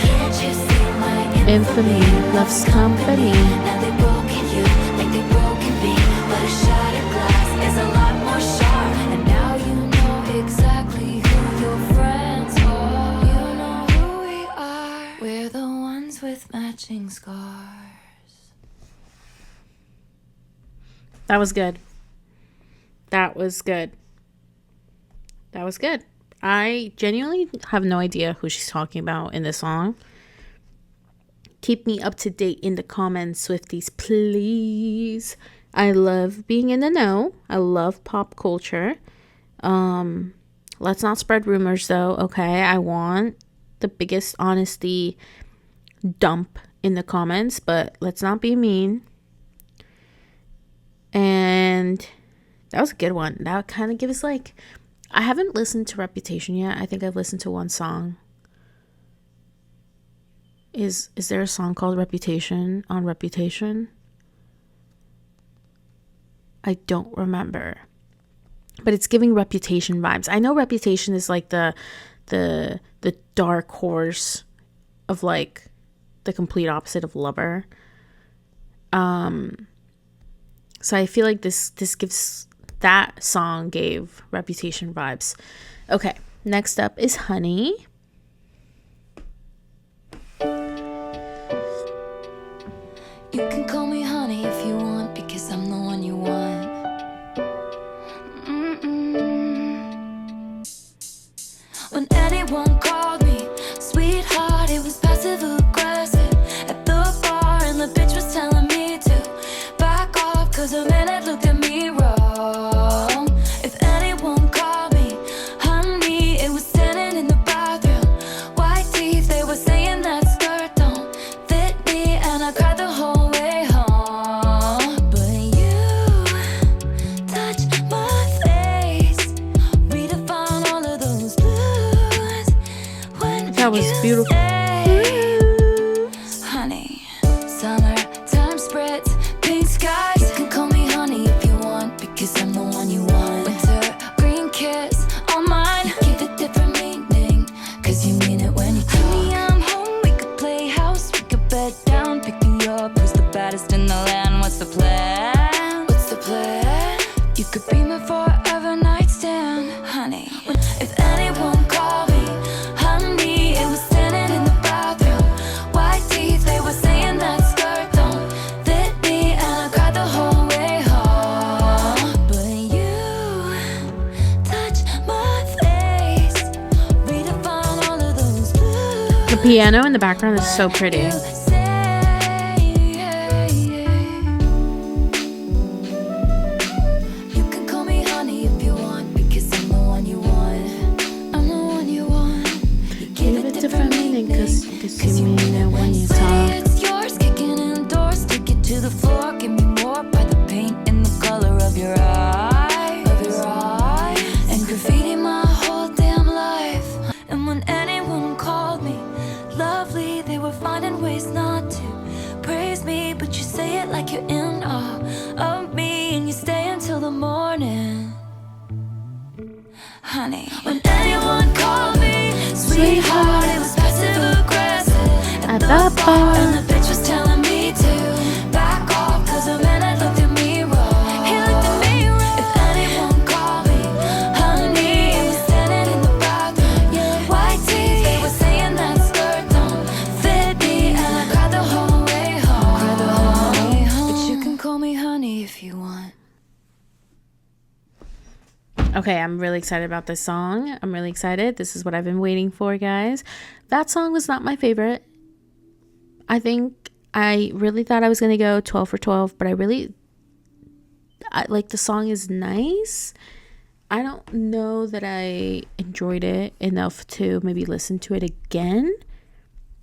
Can't you see my Infamy loves company. Now they broken you like they broken me, but a shattered glass is a lot more sharp. And now you know exactly who your friends are. You know who we are. We're the ones with matching scars. That was good. That was good. That was good. I genuinely have no idea who she's talking about in this song. Keep me up to date in the comments, Swifties, please. I love being in the know. I love pop culture. Let's not spread rumors though, okay? I want the biggest honesty dump in the comments, but let's not be mean. And that was a good one. That kind of gives like, I haven't listened to Reputation yet. I think I've listened to one song. Is there a song called Reputation on Reputation? I don't remember. But it's giving Reputation vibes. I know Reputation is like the dark horse of like the complete opposite of Lover. So I feel like this gives, that song gave Reputation vibes. Okay, next up is Honey. You can call me honey if you want, because I'm the one you want. When anyone called me sweetheart, it was passive aggressive at the bar, and the bitch was telling me to back off, cause a man had looked at me wrong. If anyone called me honey, it was standing in the bathroom, white teeth, they were saying that skirt don't fit me, and I cried the whole way home. But you touched my face, redefine all of those blues. When That was you beautiful. say, honey, summertime spritz, pink skies. You can call me honey if you want, because I'm the one you want. Winter green kiss, all mine. Give it different meaning, cause you mean it when you talk. Honey, I'm home, we could play house, we could bed down, pick me up. Who's the baddest in the land? What's the plan? What's the plan? You could be my forever nightstand, honey. If anyone called me honey, it was standing in the bathroom, white teeth, they were saying that skirt don't fit me, and I cried the whole way home. But you touch my face, redefine all of those blues. The piano in the background is so pretty. You say, you can call me honey if you want, because I'm the one you want. I'm the one you want. You give it different meaning, cause you mean it when you say talk. it's yours, kicking indoors, stick it to the floor, give me more by the paint in the color of your eye, and graffiti my whole damn life. And when anyone called me honey. When anyone called me sweetheart, it was passive aggressive. At the bar. And the bitch was telling me to back off, cause a man had looked at me wrong. He looked at me wrong. If anyone called me honey, it was standing in the bathroom. Yeah, white teeth, they were saying that skirt don't fit me, and I cried the whole way home. Cried the whole way home. But you can call me honey if you want. Okay, I'm really excited about this song. I'm really excited. This is what I've been waiting for, guys. That song was not my favorite. I really thought I was going to go 12 for 12, but like the song is nice. I don't know that I enjoyed it enough to maybe listen to it again.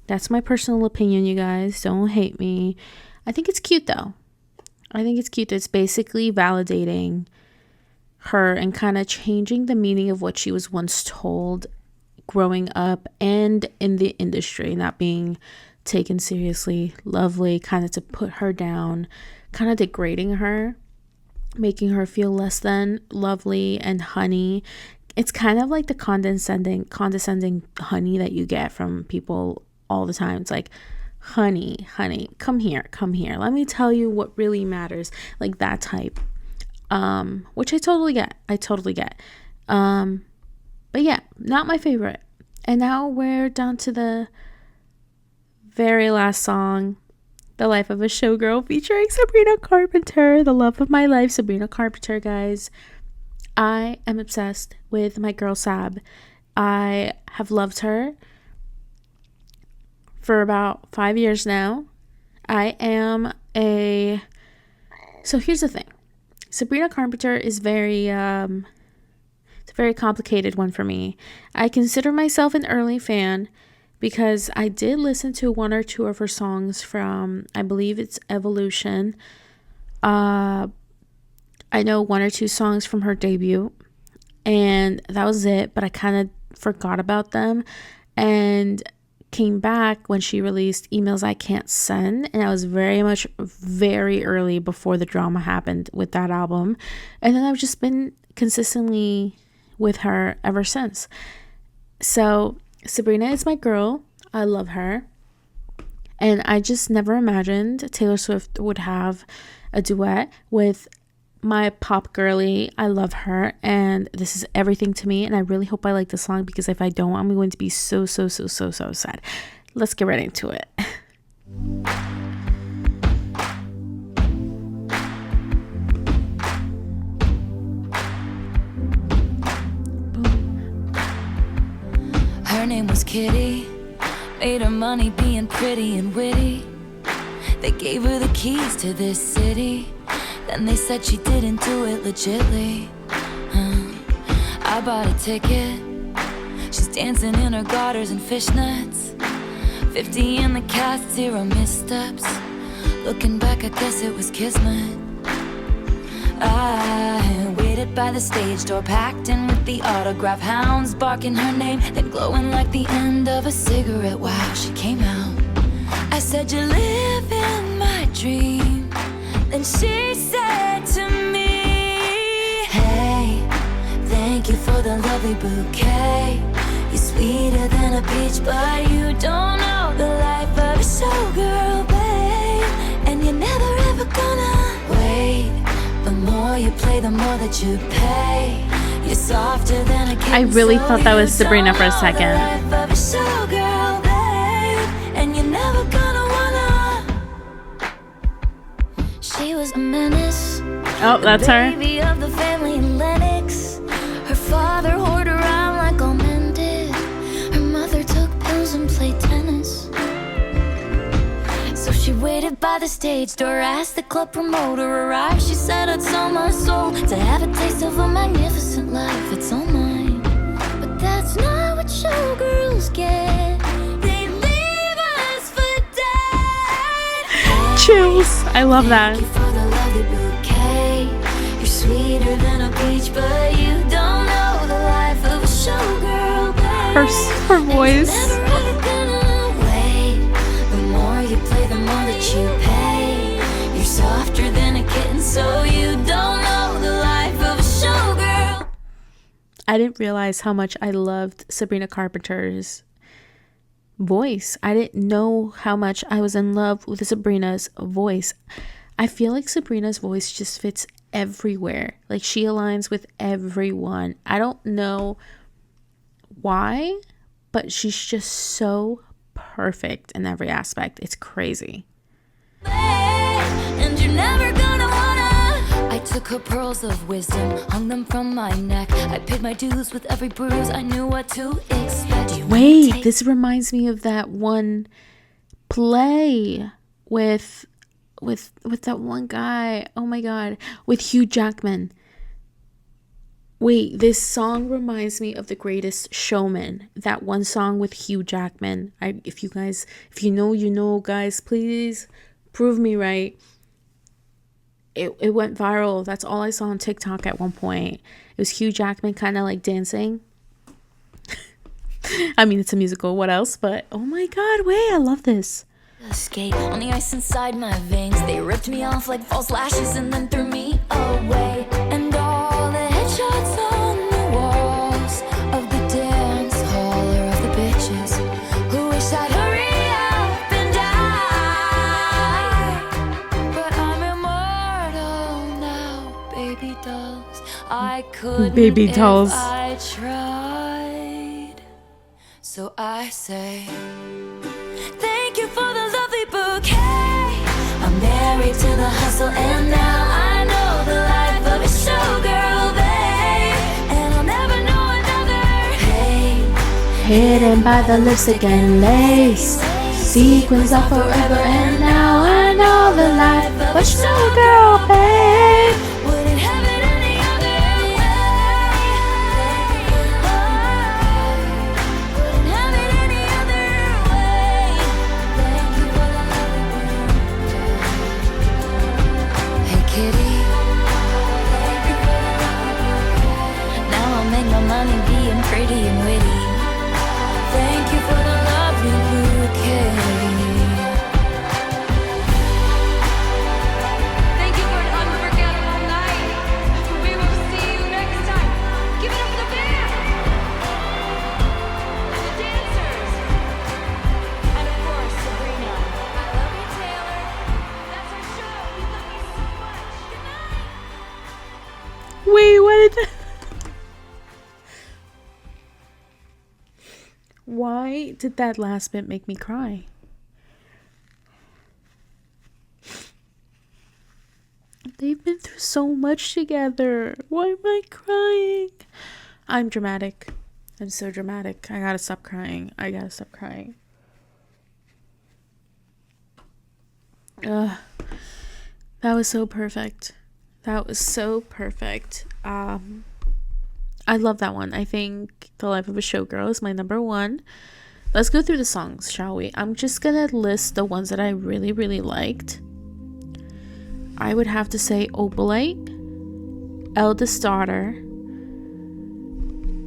That's my personal opinion, you guys. Don't hate me. I think it's cute, though. I think it's cute. It's basically validating her and kind of changing the meaning of what she was once told growing up and in the industry, not being taken seriously. Lovely, kind of to put her down, kind of degrading her, making her feel less than lovely and honey. It's kind of like the condescending honey that you get from people all the time. It's like, honey, come here, let me tell you what really matters, like that type. Which I totally get. But yeah, not my favorite. And now we're down to the very last song, The Life of a Showgirl, featuring Sabrina Carpenter, the love of my life, Sabrina Carpenter, guys. I am obsessed with my girl Sab. I have loved her for about 5 years now. So here's the thing. Sabrina Carpenter is it's a very complicated one for me. I consider myself an early fan because I did listen to one or two of her songs from, I believe it's Evolution. I know one or two songs from her debut, and that was it, but I kind of forgot about them and came back when she released Emails I Can't Send, and I was very early before the drama happened with that album, and then I've just been consistently with her ever since. So Sabrina is my girl. I love her, and I just never imagined Taylor Swift would have a duet with my pop girly. I love her, and this is everything to me, and I really hope I like the song, because if I don't, I'm going to be so sad. Let's get right into it. Her name was Kitty, made her money being pretty and witty. They gave her the keys to this city, then they said she didn't do it legitly. I bought a ticket. She's dancing in her garters and fishnets. 50 in the cast, 0 missteps. Looking back, I guess it was kismet. I waited by the stage door, packed in with the autograph hounds, barking her name, then glowing like the end of a cigarette. Wow, she came out. I said, "You live in my dream." Then she said to me, "Hey, thank you for the lovely bouquet. You're sweeter than a peach, but you don't know the life of a showgirl, babe. And you're never ever gonna wait. The more you play, the more that you pay. You're softer than a kitten, I really so thought that was you Sabrina don't for a know second. the life of a showgirl, babe. And you're never gonna wanna." She was a menace. Oh, that's her. Baby of the family in Lennox. Her father whored around like all men did. Her mother took pills and played tennis. So she waited by the stage door, asked the club promoter arrive. She said, "I'd sell my soul to have a taste of a magnificent life. It's all mine." But that's not what showgirls get. They leave us for dead. Chills. I love that. Thank you for the lovely bouquet. You're sweeter than a peach, but you don't know the life of a showgirl, babe. Her voice. Never ever gonna wait. The more you play, the more that you pay. You're softer than a kitten, so you don't know the life of a showgirl. I didn't realize how much I loved Sabrina Carpenter's voice. I didn't know how much I was in love with Sabrina's voice. I feel like Sabrina's voice just fits everywhere. Like, she aligns with everyone. I don't know why, but she's just so perfect in every aspect. It's crazy. And you're never gonna wanna. I took her pearls of wisdom, hung them from my neck. I paid my dues with every bruise. I knew what to expect. Wait, this reminds me of that one play with that one guy. Oh my god, with Hugh Jackman. Wait, this song reminds me of The Greatest Showman. That one song with Hugh Jackman. If you know, guys, please prove me right. It went viral. That's all I saw on TikTok at one point. It was Hugh Jackman kind of like dancing. I mean, it's a musical. What else? But oh my god, wait, I love this. Skate on the ice inside my veins. They ripped me off like false lashes and then threw me away. And all the headshots on the walls of the dance hall are of the bitches who wish I'd hurry up and die. But I'm immortal now, baby dolls. I couldn't Baby dolls. if I tried. So I say thank you for the lovely bouquet. I'm married to the hustle and now I know the life of a showgirl, babe. And I'll never know another pain. Hidden by the lipstick and lace, sequins are forever, and now I know the life of a showgirl, babe. Wouldn't have it any other way. Wouldn't have it any other way. Thank you for the lovely bouquet. Hey kitty. Now I'll make my money being pretty and witty. Thank you for the lovely bouquet. Thank you for an unforgettable night. We will see you next time. Give it up for the band and the dancers, and of course Sabrina. I love you, Taylor. That's our show. We love you so much. Good night. Wait, what did that? Why did that last bit make me cry? They've been through so much together. Why am I crying? I'm dramatic. I'm so dramatic. I gotta stop crying. Ugh. That was so perfect. I love that one. I think The Life of a Showgirl is my number one. Let's go through the songs, shall we? I'm just gonna list the ones that I really, really liked. I would have to say Opalite, Eldest Daughter.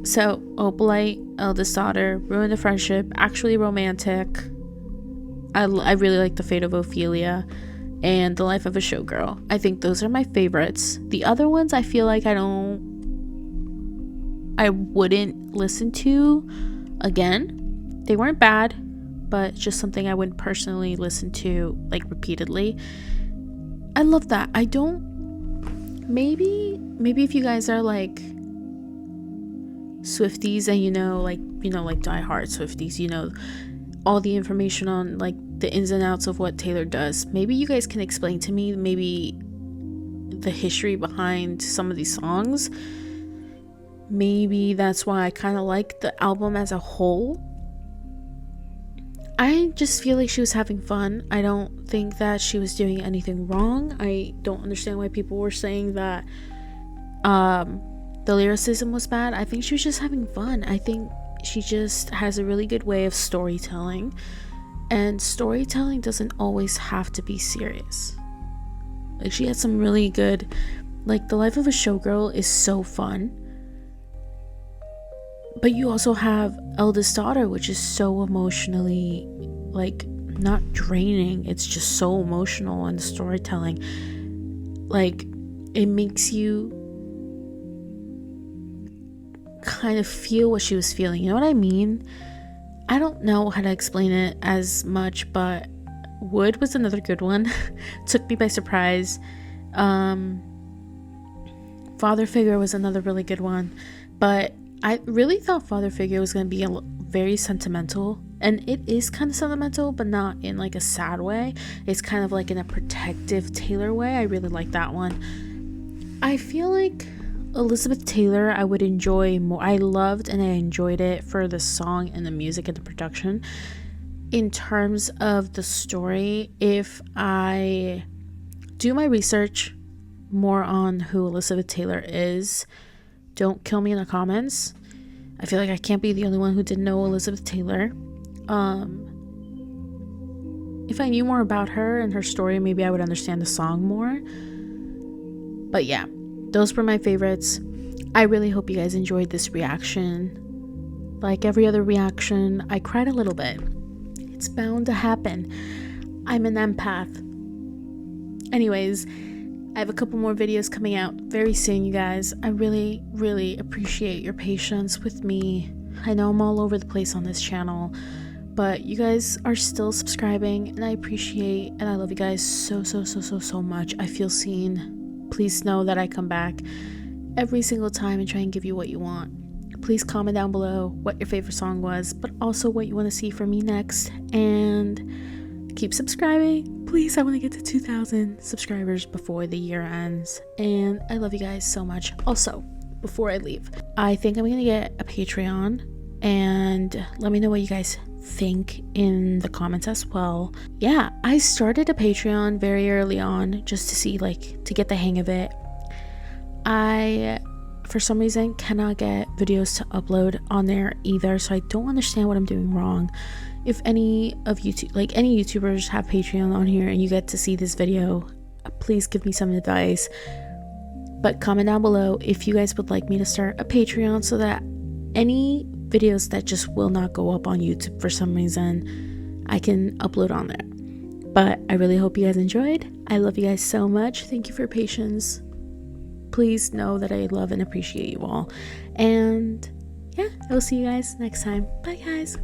So, Opalite, Eldest Daughter, Ruin the Friendship, Actually Romantic. I really like The Fate of Ophelia and The Life of a Showgirl. I think those are my favorites. The other ones I feel like I wouldn't listen to again. They weren't bad, but just something I wouldn't personally listen to like repeatedly. I love that. I don't, maybe if you guys are like Swifties and like diehard Swifties, all the information on like the ins and outs of what Taylor does, maybe you guys can explain to me maybe the history behind some of these songs. Maybe that's why I kind of like the album as a whole. I just feel like she was having fun. I don't think that she was doing anything wrong. I don't understand why people were saying that the lyricism was bad. I think she was just having fun. I think she just has a really good way of storytelling, and storytelling doesn't always have to be serious. Like, she had some really good, like, The Life of a Showgirl is so fun. But you also have Eldest Daughter, which is so emotionally, like, not draining. It's just so emotional, and the storytelling, like, it makes you kind of feel what she was feeling. You know what I mean? I don't know how to explain it as much, but Wood was another good one. Took me by surprise. Father Figure was another really good one, but I really thought Father Figure was going to be very sentimental, and it is kind of sentimental, but not in like a sad way. It's kind of like in a protective Taylor way. I really like that one. I feel like Elizabeth Taylor I would enjoy more. I loved and I enjoyed it for the song and the music and the production. In terms of the story, if I do my research more on who Elizabeth Taylor is, don't kill me in the comments. I feel like I can't be the only one who didn't know Elizabeth Taylor. If I knew more about her and her story, maybe I would understand the song more. But yeah, those were my favorites. I really hope you guys enjoyed this reaction. Like every other reaction, I cried a little bit. It's bound to happen. I'm an empath. Anyways, I have a couple more videos coming out very soon, you guys. I really, really appreciate your patience with me. I know I'm all over the place on this channel, but you guys are still subscribing, and I appreciate and I love you guys so much. I feel seen. Please know that I come back every single time and try and give you what you want. Please comment down below what your favorite song was, but also what you want to see from me next, and keep subscribing. Please, I want to get to 2,000 subscribers before the year ends, and I love you guys so much. Also, before I leave, I think I'm gonna get a Patreon, and let me know what you guys think in the comments as well. Yeah, I started a Patreon very early on just to see, like, to get the hang of it. I for some reason cannot get videos to upload on there either, so I don't understand what I'm doing wrong. If any of YouTube, like any YouTubers, have Patreon on here and you get to see this video, please give me some advice. But comment down below if you guys would like me to start a Patreon so that any videos that just will not go up on YouTube for some reason, I can upload on there. But I really hope you guys enjoyed. I love you guys so much. Thank you for your patience. Please know that I love and appreciate you all. And yeah, I will see you guys next time. Bye, guys.